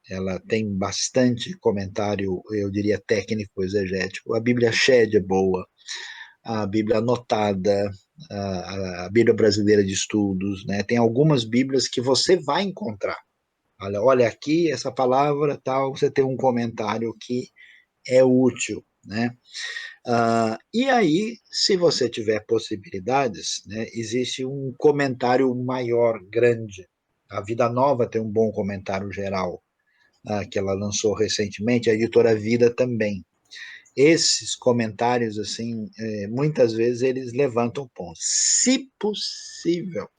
ela tem bastante comentário, eu diria, técnico, exegético. A Bíblia Shed é boa, a Bíblia Anotada, a Bíblia Brasileira de Estudos, né? Tem algumas Bíblias que você vai encontrar. Olha aqui, essa palavra tal, você tem um comentário que é útil, né? E aí, se você tiver possibilidades, né, existe um comentário maior, grande. A Vida Nova tem um bom comentário geral, que ela lançou recentemente, a editora Vida também. Esses comentários, assim, muitas vezes eles levantam pontos. Se possível,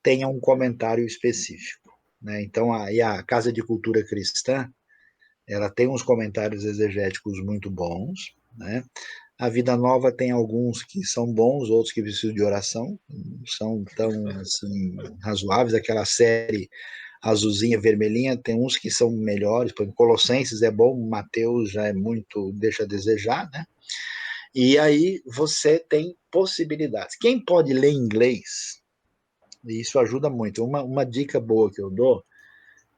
tenha um comentário específico, né? Então, a Casa de Cultura Cristã, ela tem uns comentários exegéticos muito bons, né? A Vida Nova tem alguns que são bons, outros que precisam de oração, não são tão assim, razoáveis. Aquela série azulzinha, vermelhinha, tem uns que são melhores, por exemplo, Colossenses é bom, Mateus já é muito, deixa a desejar, né? E aí você tem possibilidades. Quem pode ler inglês, e isso ajuda muito. Uma dica boa que eu dou,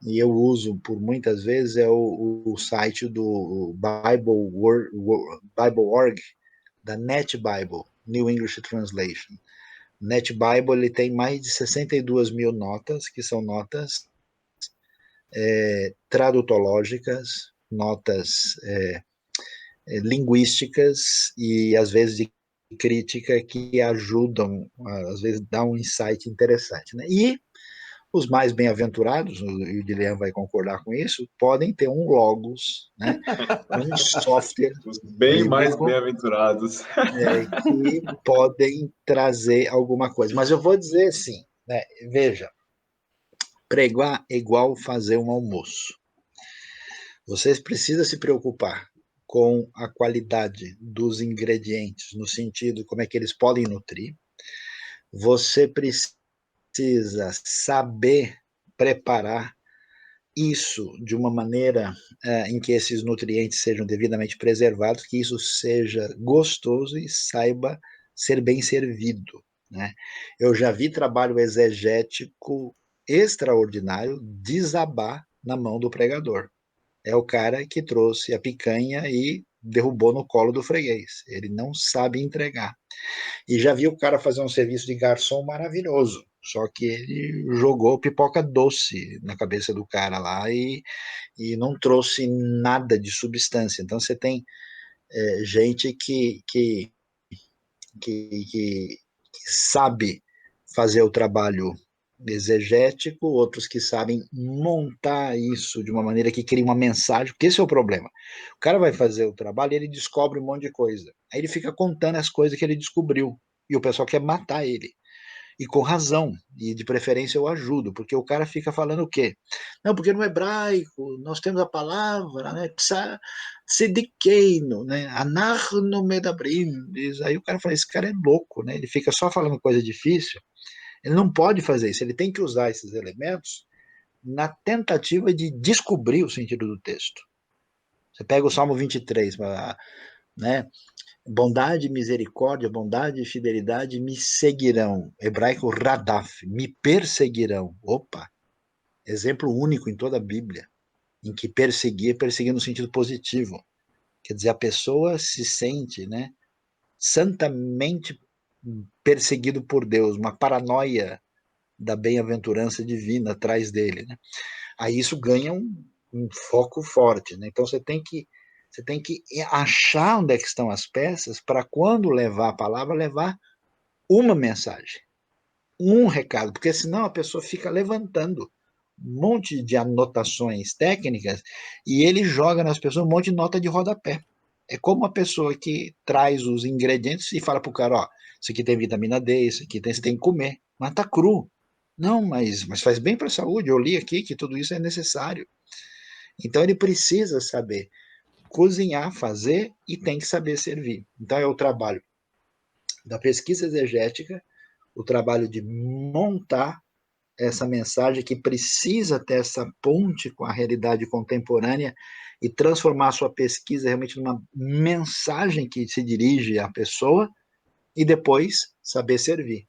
e eu uso por muitas vezes, é o site do Bible.org, da NetBible, New English Translation. NetBible, ele tem mais de 62 mil notas, que são notas tradutológicas, notas linguísticas e, às vezes, de crítica que ajudam, às vezes, dar um insight interessante, né? E os mais bem-aventurados, e o Guilherme vai concordar com isso, podem ter um logos, né? Um software Os bem mais bíblico bem-aventurados. que podem trazer alguma coisa. Mas eu vou dizer assim, né? Veja, pregar é igual fazer um almoço. Vocês precisam se preocupar com a qualidade dos ingredientes, no sentido como é que eles podem nutrir. Você precisa saber preparar isso de uma maneira em que esses nutrientes sejam devidamente preservados, que isso seja gostoso e saiba ser bem servido, né? Eu já vi trabalho exegético extraordinário desabar na mão do pregador. É o cara que trouxe a picanha e derrubou no colo do freguês. Ele não sabe entregar. E já vi o cara fazer um serviço de garçom maravilhoso. Só que ele jogou pipoca doce na cabeça do cara lá e não trouxe nada de substância. Então você tem gente que sabe fazer o trabalho exegético, outros que sabem montar isso de uma maneira que cria uma mensagem, porque esse é o problema. O cara vai fazer o trabalho e ele descobre um monte de coisa. Aí ele fica contando as coisas que ele descobriu. E o pessoal quer matar ele. E com razão, e de preferência eu ajudo, porque o cara fica falando o quê? Não, porque no hebraico nós temos a palavra, né? Tzedikeinu, né? Anachnu medabrim. Aí o cara fala, esse cara é louco, né? Ele fica só falando coisa difícil. Ele não pode fazer isso, ele tem que usar esses elementos na tentativa de descobrir o sentido do texto. Você pega o Salmo 23, né? Bondade e fidelidade me seguirão. Hebraico radaf, me perseguirão. Opa, exemplo único em toda a Bíblia, em que perseguir no sentido positivo. Quer dizer, a pessoa se sente, né, santamente perseguido por Deus, uma paranoia da bem-aventurança divina atrás dele, né? Aí isso ganha um foco forte, né? Então você tem que achar onde é que estão as peças para quando levar a palavra, levar uma mensagem, um recado, porque senão a pessoa fica levantando um monte de anotações técnicas e ele joga nas pessoas um monte de nota de rodapé. É como a pessoa que traz os ingredientes e fala para o cara, ó, isso aqui tem vitamina D, isso aqui tem, você tem que comer, mas tá cru. Não, mas faz bem para a saúde, eu li aqui que tudo isso é necessário. Então ele precisa saber cozinhar, fazer e tem que saber servir. Então é o trabalho da pesquisa exegética, o trabalho de montar essa mensagem que precisa ter essa ponte com a realidade contemporânea e transformar a sua pesquisa realmente numa mensagem que se dirige à pessoa e depois saber servir.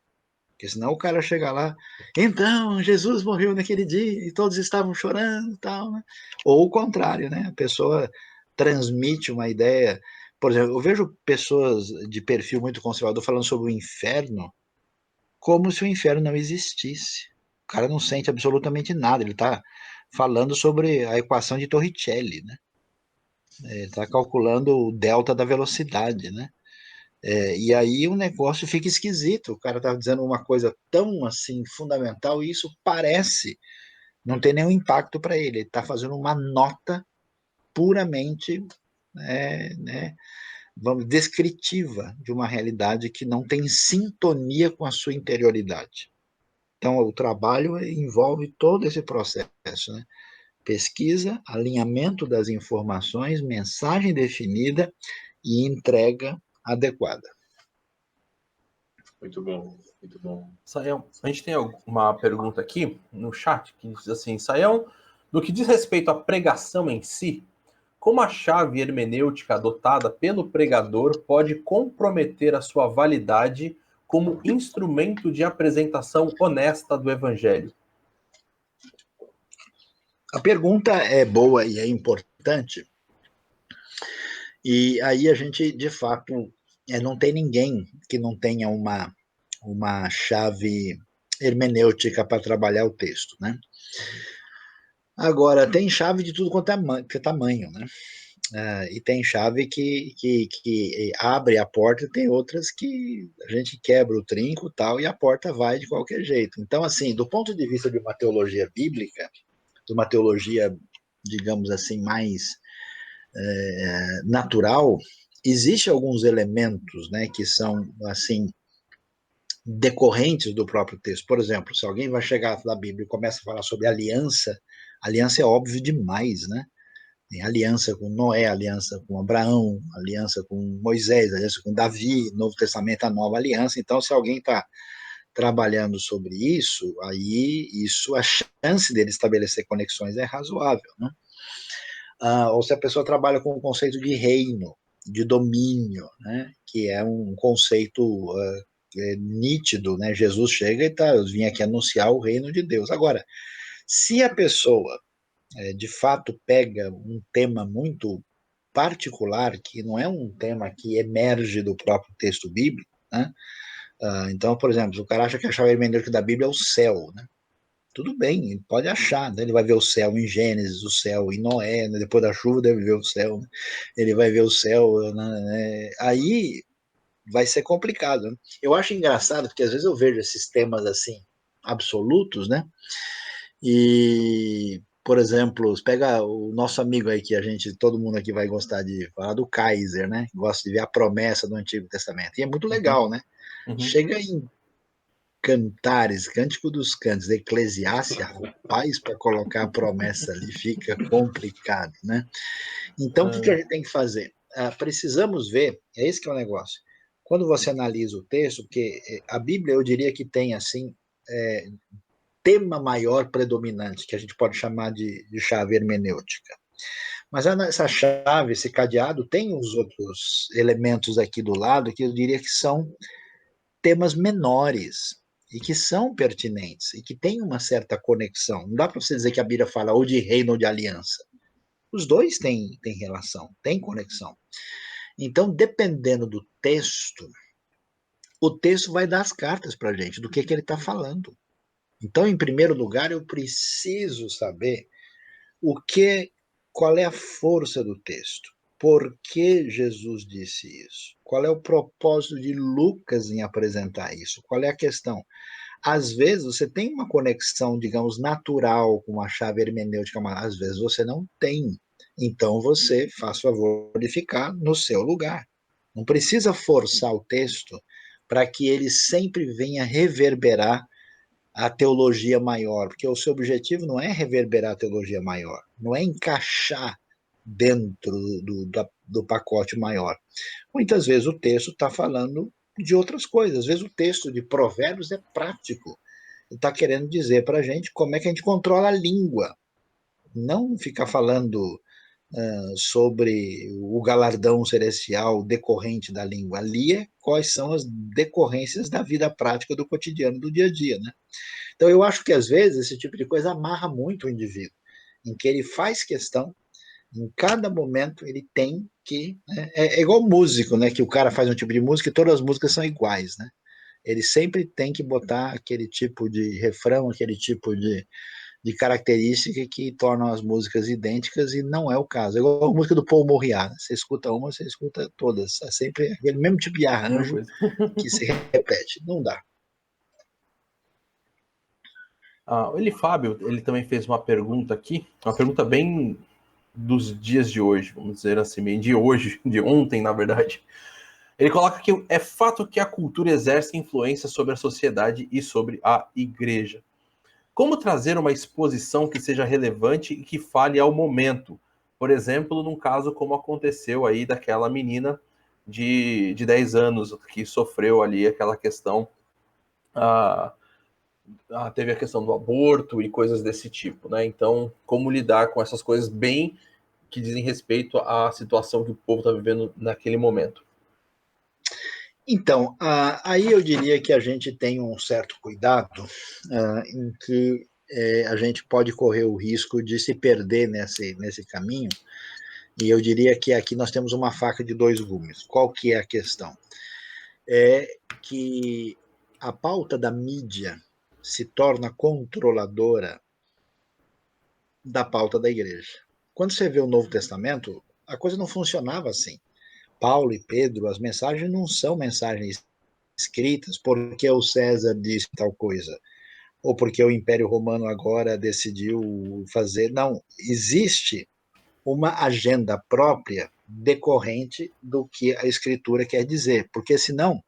Porque senão o cara chega lá, então, Jesus morreu naquele dia e todos estavam chorando e tal, né? Ou o contrário, né? A pessoa transmite uma ideia. Por exemplo, eu vejo pessoas de perfil muito conservador falando sobre o inferno como se o inferno não existisse. O cara não sente absolutamente nada, ele está falando sobre a equação de Torricelli, né? Ele está calculando o delta da velocidade, né? E aí o negócio fica esquisito. O cara tá dizendo uma coisa tão assim fundamental e isso parece não ter nenhum impacto para ele. Ele está fazendo uma nota puramente, né, vamos, descritiva de uma realidade que não tem sintonia com a sua interioridade. Então o trabalho envolve todo esse processo, né? Pesquisa, alinhamento das informações, mensagem definida e entrega adequada. Muito bom, muito bom. Saião, a gente tem uma pergunta aqui no chat que diz assim, Saião, no que diz respeito à pregação em si, como a chave hermenêutica adotada pelo pregador pode comprometer a sua validade como instrumento de apresentação honesta do evangelho? A pergunta é boa e é importante, e aí a gente, de fato, não tem ninguém que não tenha uma chave hermenêutica para trabalhar o texto, né? Agora, tem chave de tudo quanto é tamanho, né? E tem chave que abre a porta, e tem outras que a gente quebra o trinco tal, e a porta vai de qualquer jeito. Então, assim, do ponto de vista de uma teologia bíblica, de uma teologia, digamos assim, mais natural, existem alguns elementos, né, que são, assim, decorrentes do próprio texto. Por exemplo, se alguém vai chegar na Bíblia e começa a falar sobre aliança, aliança é óbvio demais, né? Tem aliança com Noé, aliança com Abraão, aliança com Moisés, aliança com Davi, Novo Testamento, a nova aliança. Então, se alguém está trabalhando sobre isso, aí isso, a chance dele estabelecer conexões é razoável, né? Ou se a pessoa trabalha com o conceito de reino, de domínio, né? Que é um conceito nítido, né? Jesus chega e tá, eu vim aqui anunciar o reino de Deus. Agora, se a pessoa de fato pega um tema muito particular, que não é um tema que emerge do próprio texto bíblico, né? Então, por exemplo, o cara acha que a chave hermenêutica da Bíblia é o céu, né? Tudo bem, ele pode achar, né? Ele vai ver o céu em Gênesis, o céu em Noé, né? Depois da chuva deve ver o céu, né? Ele vai ver o céu, né? Aí vai ser complicado, né? Eu acho engraçado, porque às vezes eu vejo esses temas assim, absolutos, né? E, por exemplo, pega o nosso amigo aí, que a gente, todo mundo aqui vai gostar de falar do Kaiser, né? Gosta de ver a promessa do Antigo Testamento. E é muito Uhum, legal, né? uhum. Chega em Cantares, Cântico dos Cantos, Eclesiastes, rapaz, para colocar a promessa ali fica complicado, né? Então, o que a gente tem que fazer? Precisamos ver, é esse que é o negócio. Quando você analisa o texto, porque a Bíblia, eu diria que tem, assim, tema maior predominante, que a gente pode chamar de chave hermenêutica. Mas essa chave, esse cadeado, tem os outros elementos aqui do lado que eu diria que são temas menores e que são pertinentes e que têm uma certa conexão. Não dá para você dizer que a Bíblia fala ou de reino ou de aliança. Os dois têm relação, têm conexão. Então, dependendo do texto, o texto vai dar as cartas para a gente do que ele está falando. Então, em primeiro lugar, eu preciso saber o que, qual é a força do texto. Por que Jesus disse isso? Qual é o propósito de Lucas em apresentar isso? Qual é a questão? Às vezes você tem uma conexão, digamos, natural com a chave hermenêutica, mas às vezes você não tem. Então você faz favor de ficar no seu lugar. Não precisa forçar o texto para que ele sempre venha reverberar a teologia maior, porque o seu objetivo não é reverberar a teologia maior, não é encaixar dentro do pacote maior. Muitas vezes o texto está falando de outras coisas, às vezes o texto de Provérbios é prático, está querendo dizer para a gente como é que a gente controla a língua, não ficar falando sobre o galardão celestial decorrente da língua. Ali é quais são as decorrências da vida prática do cotidiano, do dia a dia, né? Então, eu acho que às vezes esse tipo de coisa amarra muito o indivíduo, em que ele faz questão, em cada momento ele tem que. Né, é igual músico, né? Que o cara faz um tipo de música e todas as músicas são iguais, né? Ele sempre tem que botar aquele tipo de refrão, aquele tipo de característica que tornam as músicas idênticas, e não é o caso. É igual a música do Paul Morriá, né? Você escuta uma, você escuta todas. É sempre aquele mesmo tipo de Mesma arranjo coisa. que se repete. Não dá. Ele, Fábio, ele também fez uma pergunta aqui, uma pergunta bem dos dias de hoje, vamos dizer assim, bem de hoje, de ontem, na verdade. Ele coloca que é fato que a cultura exerce influência sobre a sociedade e sobre a igreja. Como trazer uma exposição que seja relevante e que fale ao momento? Por exemplo, num caso como aconteceu aí daquela menina de 10 anos que sofreu ali aquela questão, ah, teve a questão do aborto e coisas desse tipo, né? Então, como lidar com essas coisas bem que dizem respeito à situação que o povo está vivendo naquele momento? Então, aí eu diria que a gente tem um certo cuidado em que a gente pode correr o risco de se perder nesse caminho, e eu diria que aqui nós temos uma faca de dois gumes. Qual que é a questão? É que a pauta da mídia se torna controladora da pauta da igreja. Quando você vê o Novo Testamento, a coisa não funcionava assim. Paulo e Pedro, as mensagens não são mensagens escritas porque o César disse tal coisa, ou porque o Império Romano agora decidiu fazer. Não, existe uma agenda própria decorrente do que a escritura quer dizer, porque senão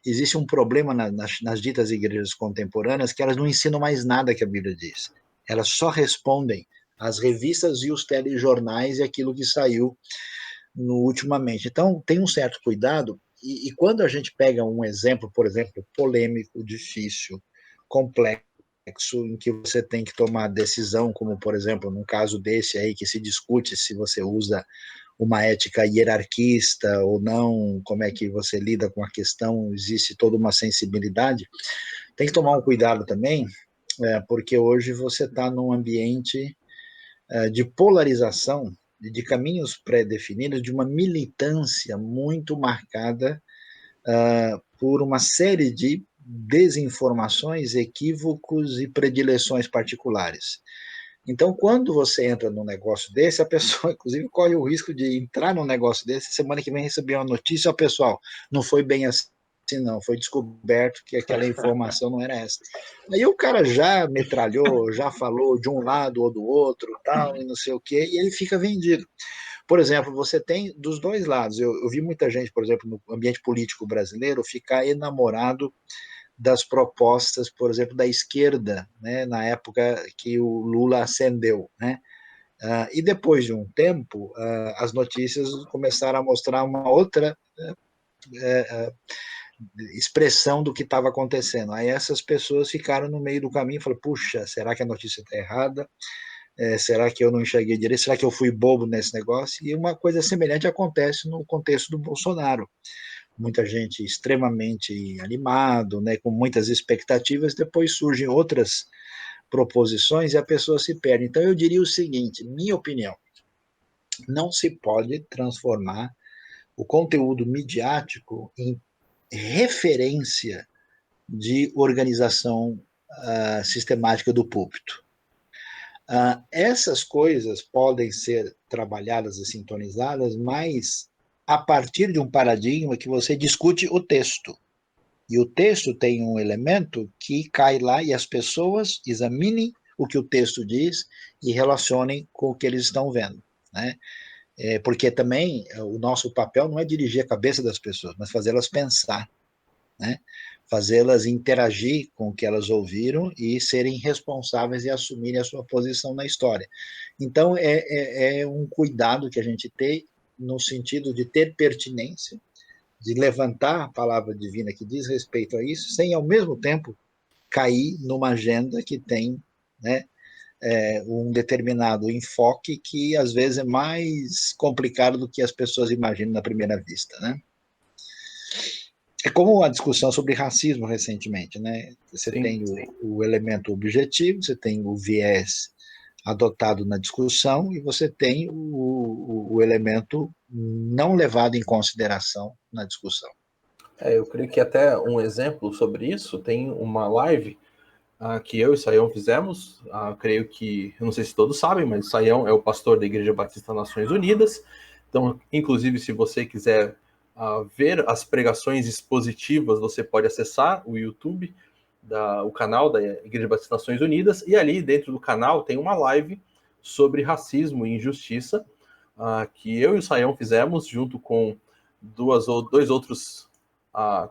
existe um problema nas ditas igrejas contemporâneas que elas não ensinam mais nada que a Bíblia diz. Elas só respondem às revistas e os telejornais e aquilo que saiu no ultimamente. Então, tem um certo cuidado, e quando a gente pega um exemplo, por exemplo, polêmico, difícil, complexo, em que você tem que tomar decisão, como, por exemplo, num caso desse aí, que se discute se você usa uma ética hierarquista ou não, como é que você lida com a questão, existe toda uma sensibilidade, tem que tomar um cuidado também, porque hoje você está num ambiente de polarização, de caminhos pré-definidos, de uma militância muito marcada por uma série de desinformações, equívocos e predileções particulares. Então, quando você entra num negócio desse, a pessoa, inclusive, corre o risco de entrar num negócio desse, semana que vem receber uma notícia, ó, pessoal, não foi bem assim, não, foi descoberto que aquela informação não era essa. Aí o cara já metralhou, já falou de um lado ou do outro, tal, e não sei o quê, e ele fica vendido. Por exemplo, você tem dos dois lados. Eu vi muita gente, por exemplo, no ambiente político brasileiro, ficar enamorado das propostas, por exemplo, da esquerda, né, na época que o Lula ascendeu, né? E depois de um tempo, as notícias começaram a mostrar uma outra expressão do que estava acontecendo. Aí essas pessoas ficaram no meio do caminho e falaram, puxa, será que a notícia está errada? Será que eu não enxerguei direito? Será que eu fui bobo nesse negócio? E uma coisa semelhante acontece no contexto do Bolsonaro. Muita gente extremamente animado, né, com muitas expectativas, depois surgem outras proposições e a pessoa se perde. Então eu diria o seguinte, minha opinião, não se pode transformar o conteúdo midiático em referência de organização sistemática do púlpito. Essas coisas podem ser trabalhadas e sintonizadas, mas a partir de um paradigma que você discute o texto. E o texto tem um elemento que cai lá e as pessoas examinem o que o texto diz e relacionem com o que eles estão vendo, né? Porque também o nosso papel não é dirigir a cabeça das pessoas, mas fazê-las pensar, né? Fazê-las interagir com o que elas ouviram e serem responsáveis e assumirem a sua posição na história. Então, é um cuidado que a gente tem no sentido de ter pertinência, de levantar a palavra divina que diz respeito a isso, sem, ao mesmo tempo, cair numa agenda que tem, né, um determinado enfoque que, às vezes, é mais complicado do que as pessoas imaginam na primeira vista, né? É como a discussão sobre racismo recentemente, né? Você Sim, tem o elemento objetivo, você tem o viés adotado na discussão e você tem o elemento não levado em consideração na discussão. eu creio que até um exemplo sobre isso, tem uma live que eu e Saião fizemos, creio que, eu não sei se todos sabem, mas Saião é o pastor da Igreja Batista Nações Unidas, então, inclusive, se você quiser ver as pregações expositivas, você pode acessar o YouTube, o canal da Igreja Batista Nações Unidas, e ali dentro do canal tem uma live sobre racismo e injustiça, que eu e o Saião fizemos junto com dois outros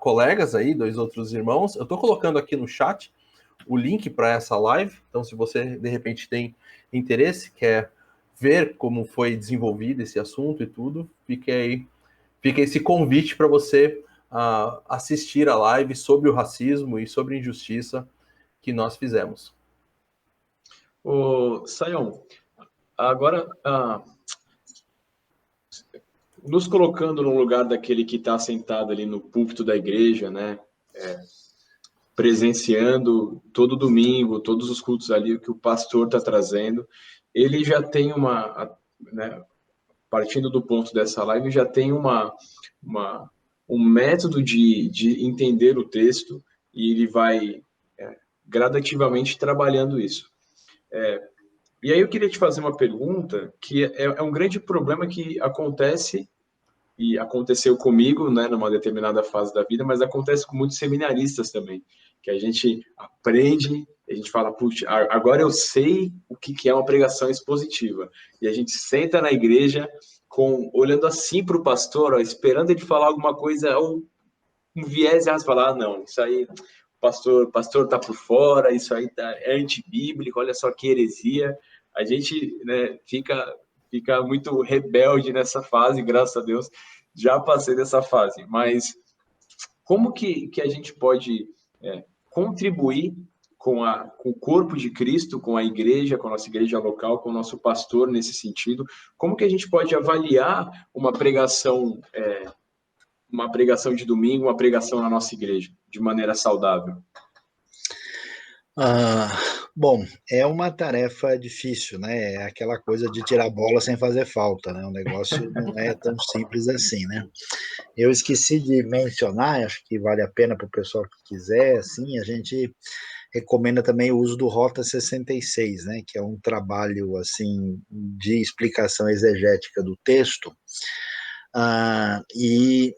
colegas aí, dois outros irmãos. Eu estou colocando aqui no chat o link para essa live, então se você de repente tem interesse, quer ver como foi desenvolvido esse assunto e tudo, fica esse convite para você assistir a live sobre o racismo e sobre a injustiça que nós fizemos. Sayão, agora nos colocando no lugar daquele que está sentado ali no púlpito da igreja, né, presenciando todo domingo, todos os cultos ali que o pastor está trazendo, ele já tem né, partindo do ponto dessa live, já tem um método de entender o texto e ele vai gradativamente trabalhando isso. E aí eu queria te fazer uma pergunta que é um grande problema que acontece e aconteceu comigo, né, numa determinada fase da vida, mas acontece com muitos seminaristas também, que a gente aprende, a gente fala, puxa, agora eu sei o que é uma pregação expositiva, e a gente senta na igreja olhando assim para o pastor, ó, esperando ele falar alguma coisa, ou um viés e falar, não, isso aí, pastor tá por fora, isso aí é antibíblico, olha só que heresia. A gente, né, fica muito rebelde nessa fase, graças a Deus, já passei dessa fase. Mas como que a gente pode contribuir com o corpo de Cristo, com a igreja, com a nossa igreja local, com o nosso pastor nesse sentido? Como que a gente pode avaliar uma pregação de domingo, uma pregação na nossa igreja, de maneira saudável? Ah, bom, é uma tarefa difícil, né? É aquela coisa de tirar bola sem fazer falta, né? O negócio não é tão simples assim, né? Eu esqueci de mencionar, acho que vale a pena para o pessoal que quiser, assim, a gente recomenda também o uso do Rota 66, né? Que é um trabalho, assim, de explicação exegética do texto, e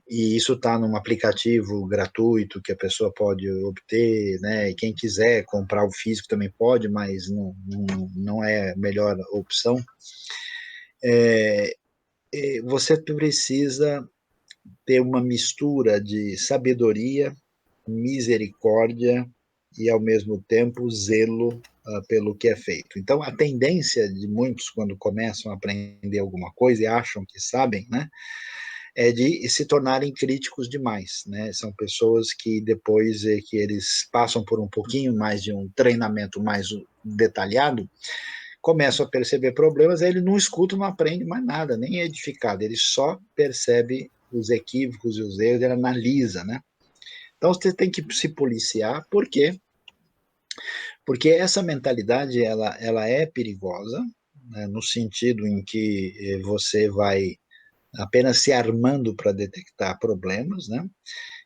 isso está num aplicativo gratuito que a pessoa pode obter, né? E quem quiser comprar o físico também pode, mas não é a melhor opção. Você precisa ter uma mistura de sabedoria, misericórdia e, ao mesmo tempo, zelo pelo que é feito. Então, a tendência de muitos, quando começam a aprender alguma coisa e acham que sabem, né, é de se tornarem críticos demais, né? São pessoas que depois que eles passam por um pouquinho mais de um treinamento mais detalhado, começam a perceber problemas, aí ele não escuta, não aprende mais nada, nem é edificado, ele só percebe os equívocos e os erros, ele analisa, né? Então você tem que se policiar, por quê? Porque essa mentalidade, ela é perigosa, né, no sentido em que você vai apenas se armando para detectar problemas, né?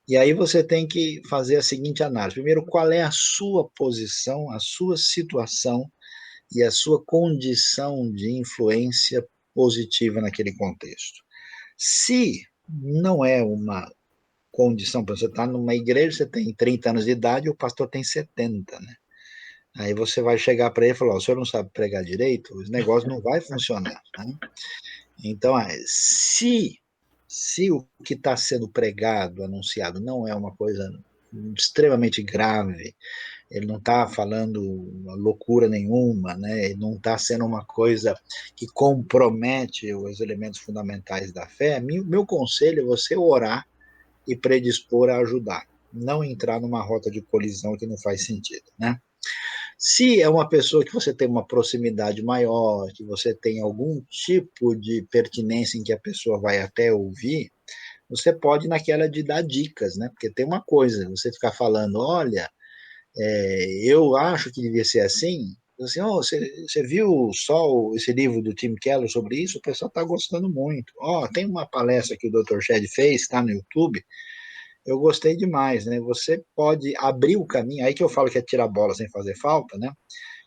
E aí você tem que fazer a seguinte análise. Primeiro, qual é a sua posição, a sua situação e a sua condição de influência positiva naquele contexto. Se não é uma condição, para você estar numa igreja, você tem 30 anos de idade e o pastor tem 70, né? Aí você vai chegar para ele e falar, o senhor não sabe pregar direito? O negócio não vai funcionar, né? Então, se o que está sendo pregado, anunciado, não é uma coisa extremamente grave, ele não está falando loucura nenhuma, né? Ele não está sendo uma coisa que compromete os elementos fundamentais da fé, meu conselho é você orar e predispor a ajudar, não entrar numa rota de colisão que não faz sentido, né? Se é uma pessoa que você tem uma proximidade maior, que você tem algum tipo de pertinência em que a pessoa vai até ouvir, você pode naquela de dar dicas, né? Porque tem uma coisa, você ficar falando, olha, eu acho que devia ser assim. Assim, oh, você viu só esse livro do Tim Keller sobre isso? O pessoal está gostando muito. Oh, tem uma palestra que o Dr. Shed fez, está no YouTube. Eu gostei demais, né? Você pode abrir o caminho, aí que eu falo que é tirar bola sem fazer falta, né?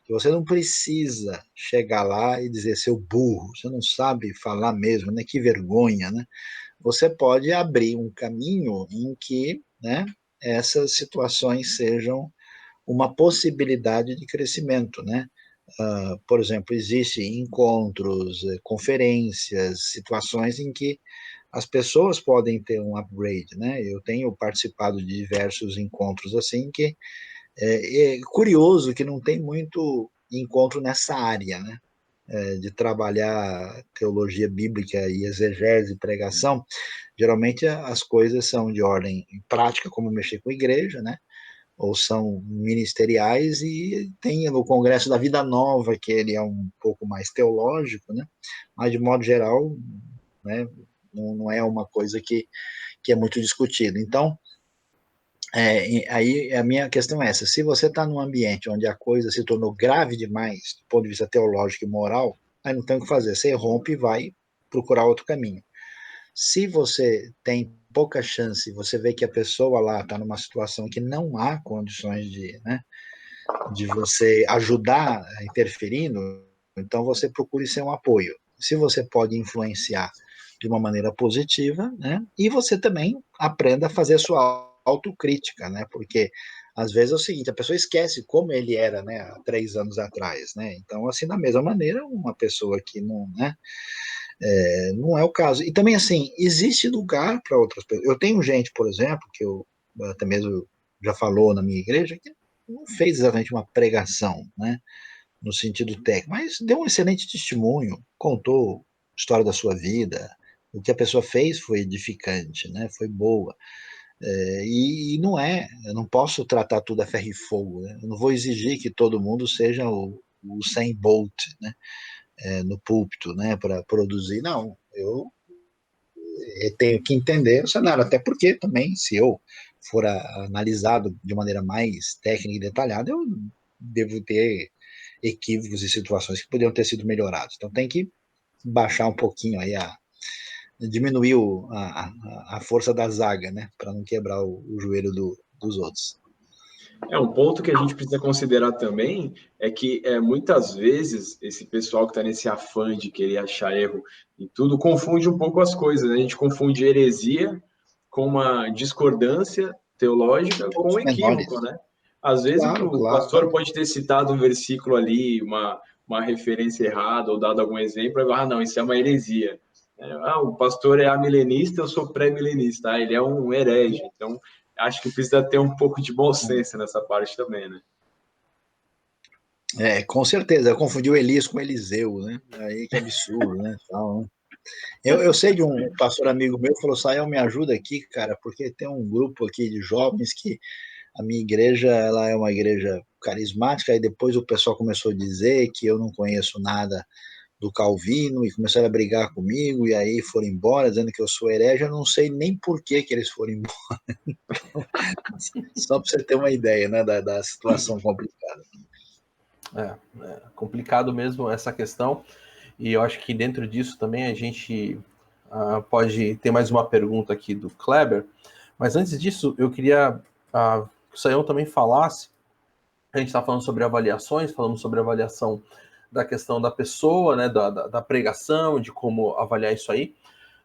Que você não precisa chegar lá e dizer seu burro, você não sabe falar mesmo, né? Que vergonha, né? Você pode abrir um caminho em que, né, essas situações sejam uma possibilidade de crescimento, né? Por exemplo, existem encontros, conferências, situações em que as pessoas podem ter um upgrade, né? Eu tenho participado de diversos encontros assim que é curioso que não tem muito encontro nessa área, né? De trabalhar teologia bíblica e exegese e pregação, geralmente as coisas são de ordem prática, como mexer com a igreja, né? Ou são ministeriais, e tem o Congresso da Vida Nova, que ele é um pouco mais teológico, né? Mas, de modo geral, né, não é uma coisa que é muito discutida. Então, aí a minha questão é essa: se você está num ambiente onde a coisa se tornou grave demais, do ponto de vista teológico e moral, aí não tem o que fazer, você rompe e vai procurar outro caminho. Se você tem pouca chance, você vê que a pessoa lá está numa situação que não há condições de, né, de você ajudar interferindo, então você procure ser um apoio. Se você pode influenciar de uma maneira positiva, né? E você também aprenda a fazer a sua autocrítica, né? Porque às vezes é o seguinte, a pessoa esquece como ele era, né, há 3 anos atrás, né? Então, assim, da mesma maneira, uma pessoa que não, né, não é o caso. E também, assim, existe lugar para outras pessoas. Eu tenho gente, por exemplo, que eu até mesmo já falou na minha igreja, que não fez exatamente uma pregação, né, no sentido técnico, mas deu um excelente testemunho, contou a história da sua vida, o que a pessoa fez foi edificante, né, foi boa. E não é, eu não posso tratar tudo a ferro e fogo, né? Eu não vou exigir que todo mundo seja o Usain Bolt, né, no púlpito, né, para produzir, não, eu tenho que entender o cenário, até porque também, se eu for analisado de maneira mais técnica e detalhada, eu devo ter equívocos e situações que poderiam ter sido melhorados. Então tem que baixar um pouquinho aí diminuir a força da zaga, né, para não quebrar o joelho dos outros. Um ponto que a gente precisa considerar também é que muitas vezes esse pessoal que está nesse afã de querer achar erro em tudo confunde um pouco as coisas, né? A gente confunde heresia com uma discordância teológica com um Pontos menores. equívoco, né? Às vezes Claro, o claro. pastor pode ter citado um versículo ali, uma referência errada ou dado algum exemplo, e não, isso é uma heresia. O pastor é amilenista, eu sou pré-milenista, ele é um herege. Então, acho que precisa ter um pouco de bom senso nessa parte também, né? Com certeza, eu confundi o Elias com o Eliseu, né? Aí que absurdo, né? Tal, né? Eu sei de um pastor amigo meu que falou: Sael, me ajuda aqui, cara, porque tem um grupo aqui de jovens que a minha igreja ela é uma igreja carismática, e depois o pessoal começou a dizer que eu não conheço nada do Calvino e começaram a brigar comigo, e aí foram embora dizendo que eu sou herege. Eu não sei nem por que eles foram embora. Então, só para você ter uma ideia, né, da situação complicada. É complicado mesmo essa questão, e eu acho que dentro disso também a gente pode ter mais uma pergunta aqui do Kleber, mas antes disso eu queria que o Sayão também falasse. A gente está falando sobre avaliações, falamos sobre avaliação da questão da pessoa, né, da pregação, de como avaliar isso aí.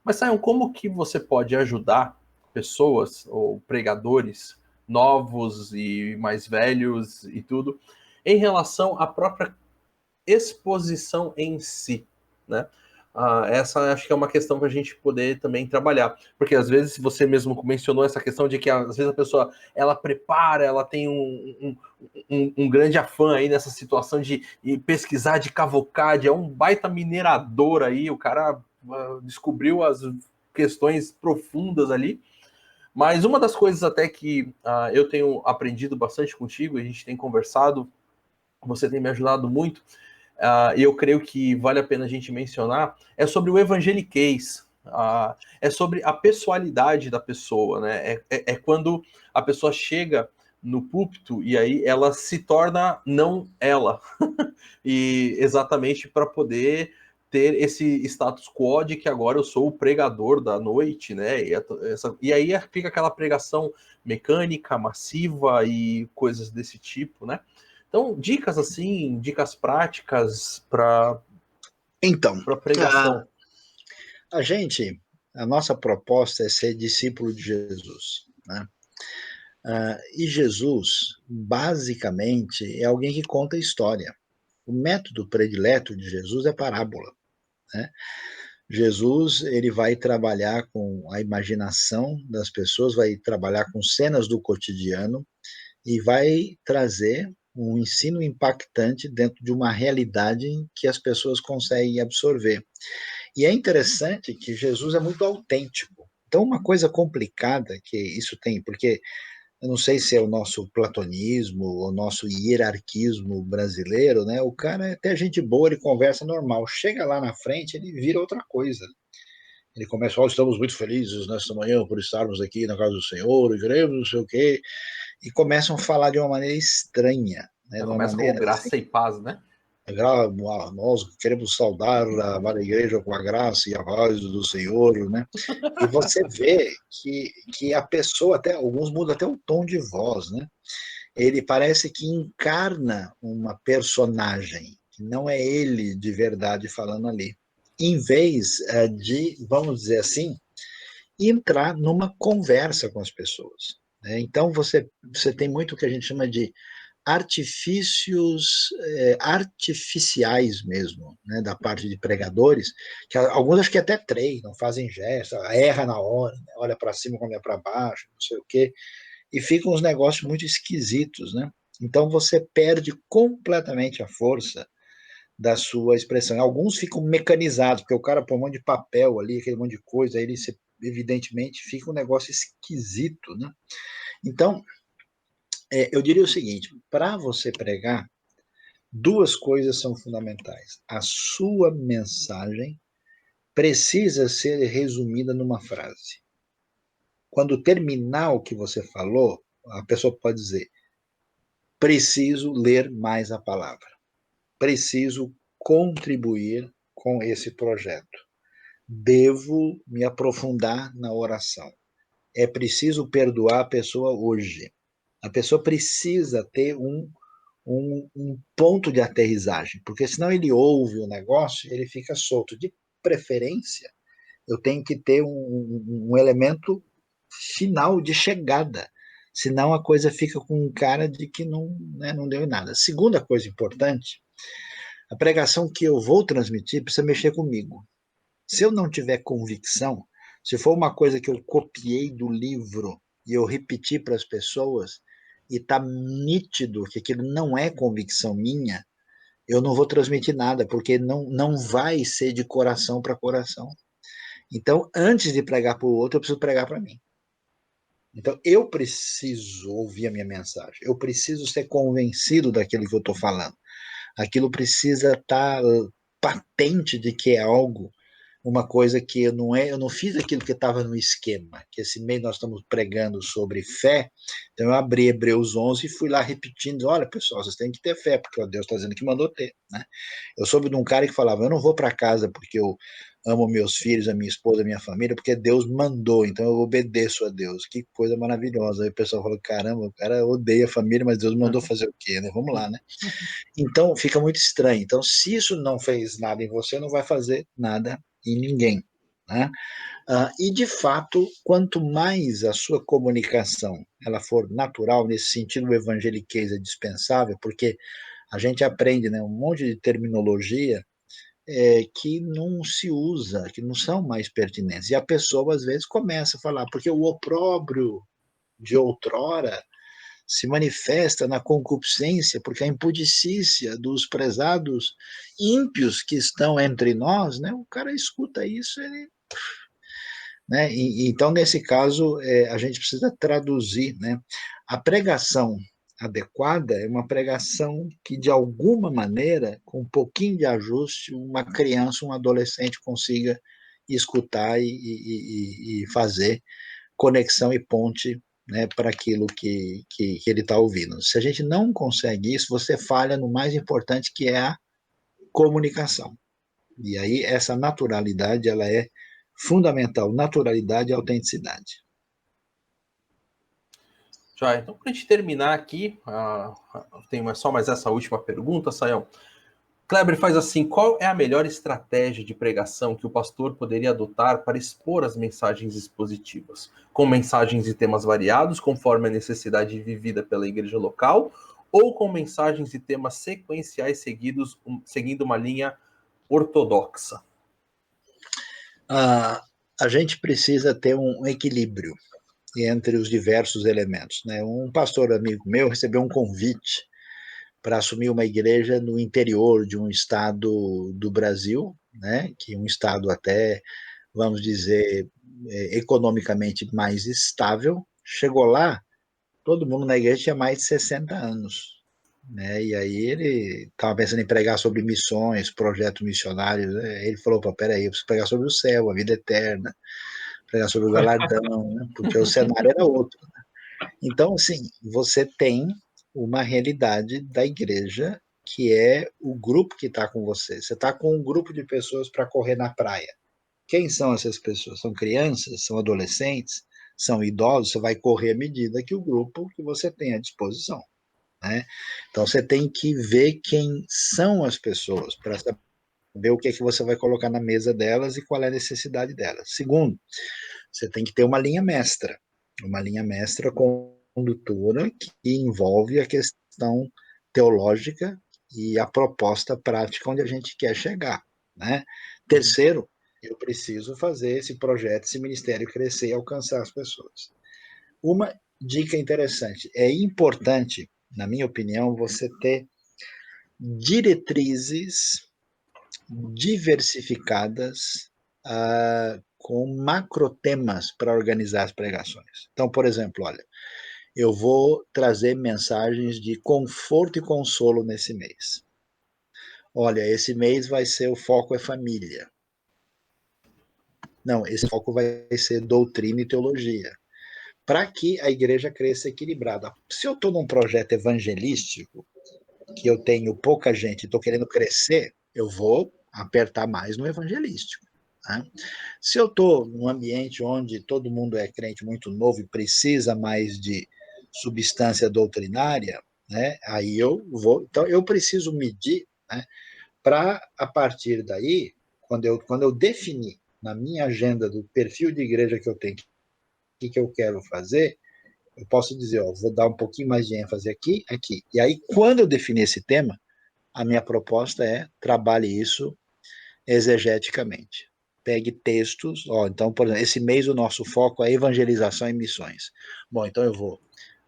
Mas, Sayão, como que você pode ajudar pessoas ou pregadores novos e mais velhos e tudo em relação à própria exposição em si, né? Essa acho que é uma questão para a gente poder também trabalhar, porque às vezes você mesmo mencionou essa questão de que às vezes a pessoa ela prepara, ela tem um grande afã aí nessa situação de pesquisar, de cavocar, é um baita minerador aí, o cara descobriu as questões profundas ali. Mas uma das coisas até que eu tenho aprendido bastante contigo, a gente tem conversado, você tem me ajudado muito, e eu creio que vale a pena a gente mencionar, é sobre o evangeliquez, é sobre a pessoalidade da pessoa, né? É quando a pessoa chega no púlpito e aí ela se torna não ela, e exatamente para poder ter esse status quo de que agora eu sou o pregador da noite, né? E aí fica aquela pregação mecânica, massiva e coisas desse tipo, né? Então, dicas assim, dicas práticas para Então, pregação. a nossa proposta é ser discípulo de Jesus, né? E Jesus, basicamente, é alguém que conta história. O método predileto de Jesus é parábola, né? Jesus, ele vai trabalhar com a imaginação das pessoas, vai trabalhar com cenas do cotidiano e vai trazer um ensino impactante dentro de uma realidade que as pessoas conseguem absorver. E é interessante que Jesus é muito autêntico. Então, uma coisa complicada que isso tem, porque eu não sei se é o nosso platonismo, o nosso hierarquismo brasileiro, né? O cara é até gente boa, ele conversa normal. Chega lá na frente, ele vira outra coisa. Ele começa, estamos muito felizes nesta manhã por estarmos aqui na casa do Senhor, e queremos não sei o quê, e começam a falar de uma maneira estranha, né? Já De uma começa com maneira assim, graça e paz, né? nós queremos saudar a amada igreja com a graça e a paz do Senhor, né? E você vê que a pessoa, até alguns mudam até o tom de voz, né? ele parece que encarna uma personagem, que não é ele de verdade falando ali, em vez de, vamos dizer assim, entrar numa conversa com as pessoas. Né? Então, você tem muito o que a gente chama de artifícios artificiais mesmo, né, da parte de pregadores, que alguns acho que até treinam, fazem gestos, erra na hora, né, olha para cima quando é para baixo, não sei o quê, e ficam uns negócios muito esquisitos, né? Então você perde completamente a força da sua expressão. Alguns ficam mecanizados, porque o cara põe um monte de papel ali, aquele monte de coisa, aí ele evidentemente fica um negócio esquisito, né? Então, eu diria o seguinte: para você pregar, duas coisas são fundamentais. A sua mensagem precisa ser resumida numa frase. Quando terminar o que você falou, a pessoa pode dizer: preciso ler mais a palavra, preciso contribuir com esse projeto, devo me aprofundar na oração, é preciso perdoar a pessoa hoje. A pessoa precisa ter um ponto de aterrissagem, porque senão ele ouve o negócio, ele fica solto. De preferência, eu tenho que ter um elemento final de chegada, senão a coisa fica com um cara de que não, né, não deu em nada. Segunda coisa importante, a pregação que eu vou transmitir precisa mexer comigo. Se eu não tiver convicção, se for uma coisa que eu copiei do livro e eu repeti para as pessoas, e está nítido que aquilo não é convicção minha, eu não vou transmitir nada, porque não vai ser de coração para coração. Então, antes de pregar para o outro, eu preciso pregar para mim. Então, eu preciso ouvir a minha mensagem, eu preciso ser convencido daquilo que eu estou falando. Aquilo precisa estar patente de que é algo, uma coisa que eu não fiz aquilo que estava no esquema, que esse mês nós estamos pregando sobre fé, então eu abri Hebreus 11 e fui lá repetindo, olha pessoal, vocês têm que ter fé, porque Deus está dizendo que mandou ter, né? Eu soube de um cara que falava, eu não vou para casa porque eu amo meus filhos, a minha esposa, a minha família, porque Deus mandou, então eu obedeço a Deus, que coisa maravilhosa. Aí o pessoal falou, caramba, o cara odeia a família, mas Deus mandou fazer o quê, né? Vamos lá, né? Então fica muito estranho. Então, se isso não fez nada em você, não vai fazer nada em ninguém. Né? E de fato, quanto mais a sua comunicação ela for natural, nesse sentido o evangeliquez é dispensável, porque a gente aprende, né, um monte de terminologia que não se usa, que não são mais pertinentes. E a pessoa às vezes começa a falar, porque o opróbrio de outrora se manifesta na concupiscência, porque a impudicícia dos prezados ímpios que estão entre nós, né? O cara escuta isso, ele, né? Então, nesse caso, a gente precisa traduzir, né? A pregação adequada é uma pregação que, de alguma maneira, com um pouquinho de ajuste, uma criança, um adolescente consiga escutar e fazer conexão e ponte, né, para aquilo que ele está ouvindo. Se a gente não consegue isso, você falha no mais importante, que é a comunicação. E aí essa naturalidade ela é fundamental, naturalidade e autenticidade. Já, então, para a gente terminar aqui, tem só mais essa última pergunta, Sayão. Kleber faz assim: qual é a melhor estratégia de pregação que o pastor poderia adotar para expor as mensagens expositivas? Com mensagens e temas variados, conforme a necessidade vivida pela igreja local, ou com mensagens e temas sequenciais seguindo uma linha ortodoxa? A gente precisa ter um equilíbrio entre os diversos elementos. Né? Um pastor amigo meu recebeu um convite para assumir uma igreja no interior de um estado do Brasil, né? Que é um estado até, vamos dizer, economicamente mais estável. Chegou lá, todo mundo na igreja tinha mais de 60 anos. Né? E aí ele estava pensando em pregar sobre missões, projetos missionários. Né? Ele falou: peraí, eu preciso pregar sobre o céu, a vida eterna, pregar sobre o galardão, né? Porque o cenário era outro. Então, assim, você tem uma realidade da igreja que é o grupo que está com você. Você está com um grupo de pessoas para correr na praia. Quem são essas pessoas? São crianças? São adolescentes? São idosos? Você vai correr à medida que o grupo que você tem à disposição. né? Então, você tem que ver quem são as pessoas, para saber o que é que você vai colocar na mesa delas e qual é a necessidade delas. Segundo, você tem que ter uma linha mestra condutora que envolve a questão teológica e a proposta prática onde a gente quer chegar, né? Terceiro, eu preciso fazer esse projeto, esse ministério crescer e alcançar as pessoas. Uma dica interessante, é importante, na minha opinião, você ter diretrizes diversificadas com macrotemas para organizar as pregações. Então, por exemplo, olha, eu vou trazer mensagens de conforto e consolo nesse mês. Olha, esse mês vai ser o foco é família. Não, esse foco vai ser doutrina e teologia. Para que a igreja cresça equilibrada. Se eu estou num projeto evangelístico, que eu tenho pouca gente e estou querendo crescer, eu vou apertar mais no evangelístico. Né? Se eu estou num ambiente onde todo mundo é crente muito novo e precisa mais de substância doutrinária, né, aí eu vou. Então, eu preciso medir, né, para, a partir daí, quando eu definir na minha agenda do perfil de igreja que eu tenho, o que eu quero fazer, eu posso dizer, ó, vou dar um pouquinho mais de ênfase aqui, aqui. E aí, quando eu definir esse tema, a minha proposta é trabalhe isso exegeticamente. Pegue textos, ó, então, por exemplo, esse mês o nosso foco é evangelização e missões. Bom, então eu vou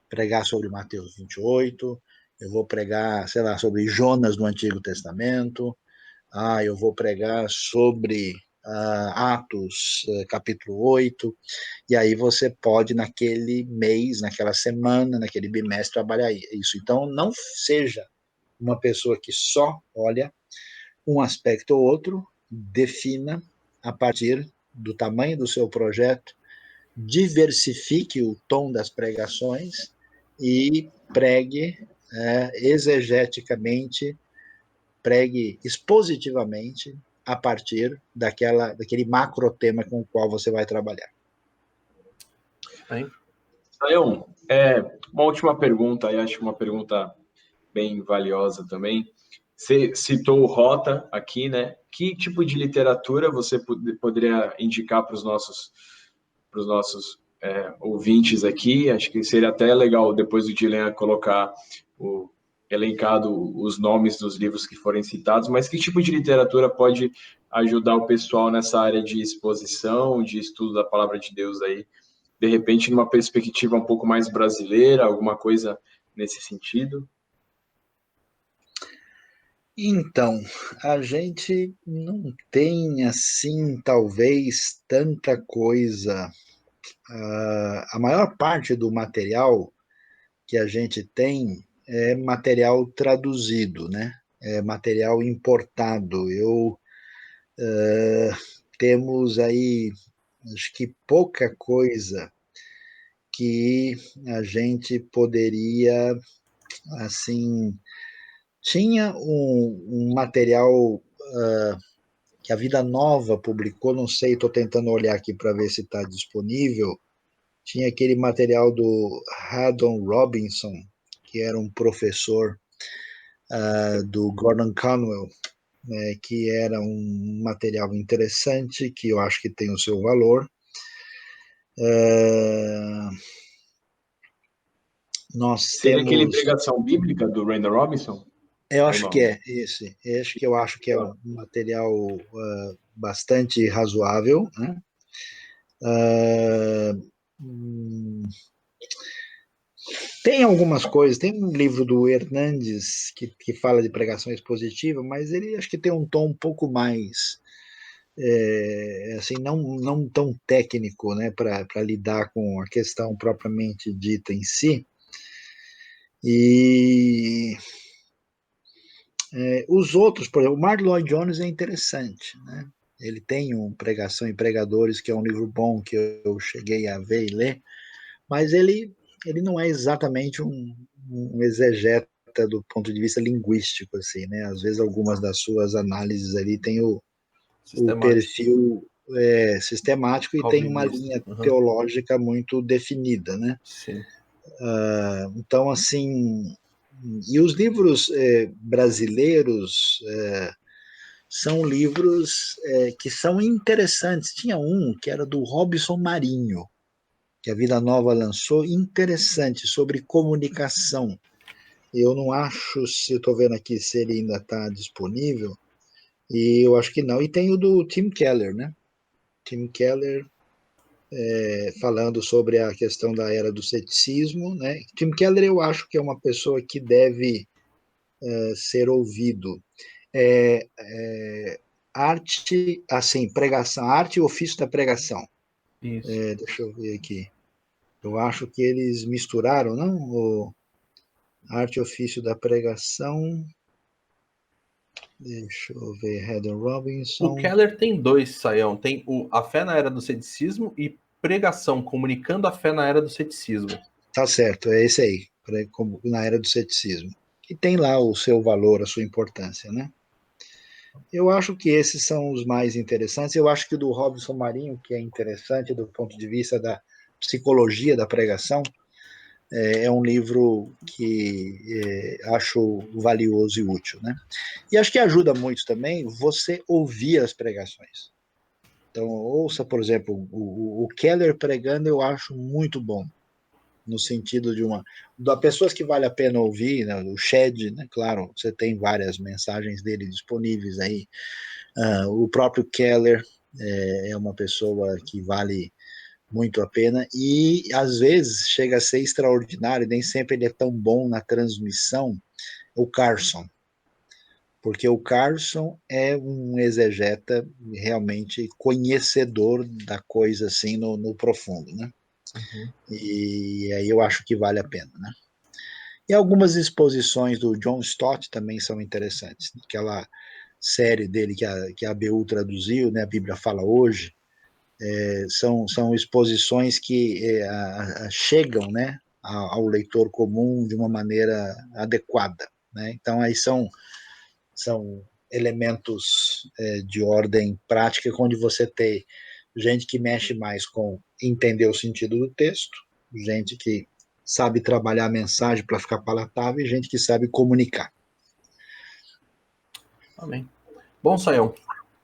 pregar sobre Mateus 28, eu vou pregar, sei lá, sobre Jonas no Antigo Testamento, eu vou pregar sobre Atos, capítulo 8, e aí você pode, naquele mês, naquela semana, naquele bimestre, trabalhar isso. Então, não seja uma pessoa que só olha um aspecto ou outro, defina a partir do tamanho do seu projeto, diversifique o tom das pregações e pregue exegeticamente, pregue expositivamente a partir daquele macro tema com o qual você vai trabalhar. Sayão, uma última pergunta, e acho uma pergunta bem valiosa também. Você citou o Rota aqui, né? Que tipo de literatura você poderia indicar para os nossos ouvintes aqui? Acho que seria até legal depois do Dilean colocar elencado os nomes dos livros que forem citados, mas que tipo de literatura pode ajudar o pessoal nessa área de exposição, de estudo da palavra de Deus aí, de repente numa perspectiva um pouco mais brasileira, alguma coisa nesse sentido? Então, a gente não tem, assim, talvez, tanta coisa. A maior parte do material que a gente tem é material traduzido, né? É material importado. Temos aí, acho que pouca coisa que a gente poderia, assim, tinha um material que a Vida Nova publicou, não sei, estou tentando olhar aqui para ver se está disponível. Tinha aquele material do Haddon Robinson, que era um professor do Gordon Conwell, né, que era um material interessante, que eu acho que tem o seu valor. Nós Seria aquele temos. Pregação Bíblica do Randall Robinson? Eu Ou acho que não? é esse. Eu acho que é um material bastante razoável, né? Tem algumas coisas, tem um livro do Hernandes que fala de pregação expositiva, mas ele acho que tem um tom um pouco mais, assim, não tão técnico, né, para lidar com a questão propriamente dita em si. E os outros, por exemplo, o Mark Lloyd Jones é interessante, né? Ele tem um Pregação e Pregadores, que é um livro bom que eu cheguei a ver e ler, mas ele não é exatamente um exegeta do ponto de vista linguístico, assim, né? Às vezes algumas das suas análises ali tem o perfil sistemático e tem uma linha teológica muito definida, né? Sim. Então, assim, E os livros brasileiros são livros que são interessantes. Tinha um que era do Robson Marinho, que a Vida Nova lançou, interessante, sobre comunicação. Eu não acho, se eu estou vendo aqui se ele ainda está disponível, e eu acho que não. E tem o do Tim Keller, né? Tim Keller falando sobre a questão da era do ceticismo, né? Tim Keller eu acho que é uma pessoa que deve ser ouvido. Arte, assim, pregação, arte e ofício da pregação. Isso. Deixa eu ver aqui. Eu acho que eles misturaram, não? O arte e ofício da pregação. Deixa eu ver, Heather O Robinson. Keller tem dois, Saião. Tem A Fé na Era do Ceticismo e Pregação, Comunicando a Fé na Era do Ceticismo. Tá certo, é esse aí, na era do ceticismo. E tem lá o seu valor, a sua importância, né? Eu acho que esses são os mais interessantes. Eu acho que o do Robson Marinho, que é interessante do ponto de vista da psicologia da pregação, é um livro que acho valioso e útil, né? E acho que ajuda muito também você ouvir as pregações. Então, ouça, por exemplo, o Keller pregando, eu acho muito bom, no sentido de da pessoas que vale a pena ouvir, né? O Shed, né? Claro, você tem várias mensagens dele disponíveis aí. O próprio Keller é uma pessoa que vale muito a pena e às vezes chega a ser extraordinário, nem sempre ele é tão bom na transmissão, o Carson, porque o Carson é um exegeta realmente conhecedor da coisa assim no profundo, né? Uhum. E aí eu acho que vale a pena, né? E algumas exposições do John Stott também são interessantes. Aquela série dele que a ABU traduziu, né, a Bíblia Fala Hoje, são exposições que chegam, né, ao leitor comum de uma maneira adequada, né? Então aí são elementos de ordem prática, onde você tem gente que mexe mais com entender o sentido do texto, gente que sabe trabalhar a mensagem para ficar palatável e gente que sabe comunicar. Amém. Bom, Saião,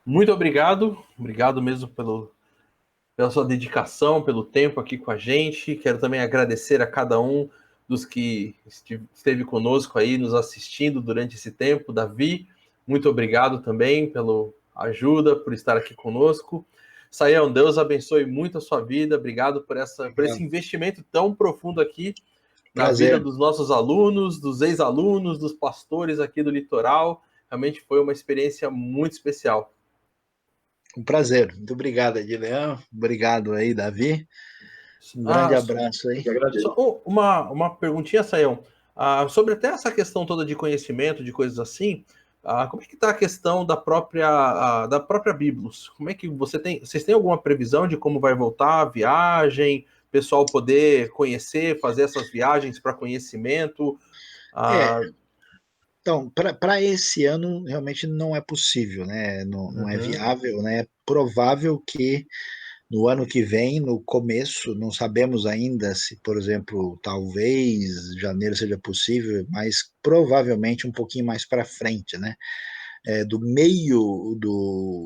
muito obrigado. Obrigado mesmo pela sua dedicação, pelo tempo aqui com a gente. Quero também agradecer a cada um dos que esteve conosco aí, nos assistindo durante esse tempo. Davi, muito obrigado também pela ajuda, por estar aqui conosco. Saião, Deus abençoe muito a sua vida. Obrigado por esse investimento tão profundo aqui na vida Prazer. dos nossos alunos, dos ex-alunos, dos pastores aqui do Litoral. Realmente foi uma experiência muito especial. Um prazer. Muito obrigado, Edileão. Obrigado aí, Davi. Um grande abraço aí. Eu agradeço. Só uma perguntinha, Sayão. Sobre até essa questão toda de conhecimento, de coisas assim, como é que está a questão da própria Biblos? Como é que vocês têm alguma previsão de como vai voltar a viagem, pessoal poder conhecer, fazer essas viagens para conhecimento? Então, para esse ano realmente não é possível, né? Não é Uhum. viável, né? É provável que no ano que vem, no começo, não sabemos ainda se, por exemplo, talvez janeiro seja possível, mas provavelmente um pouquinho mais para frente, né? Do meio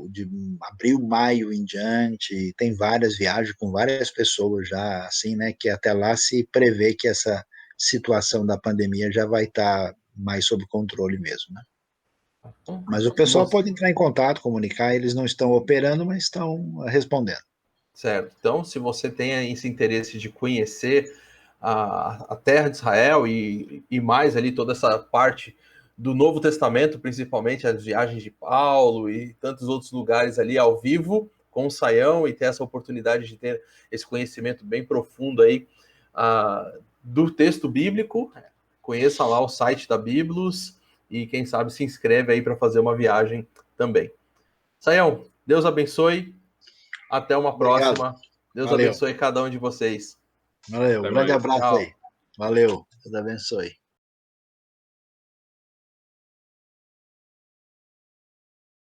de abril, maio em diante, tem várias viagens com várias pessoas já, assim, né? Que até lá se prevê que essa situação da pandemia já vai estar mais sob controle mesmo, né? Mas o Se pessoal você... pode entrar em contato, comunicar, eles não estão operando, mas estão respondendo. Certo. Então, se você tem esse interesse de conhecer a terra de Israel e mais ali toda essa parte do Novo Testamento, principalmente as viagens de Paulo e tantos outros lugares ali ao vivo com o Saião e ter essa oportunidade de ter esse conhecimento bem profundo aí do texto bíblico, conheça lá o site da Biblos e quem sabe se inscreve aí para fazer uma viagem também. Saião, Deus abençoe. Até uma Obrigado. próxima. Deus Valeu. abençoe cada um de vocês. Valeu. Até Um grande mais. abraço aí. Tchau. Valeu. Deus abençoe.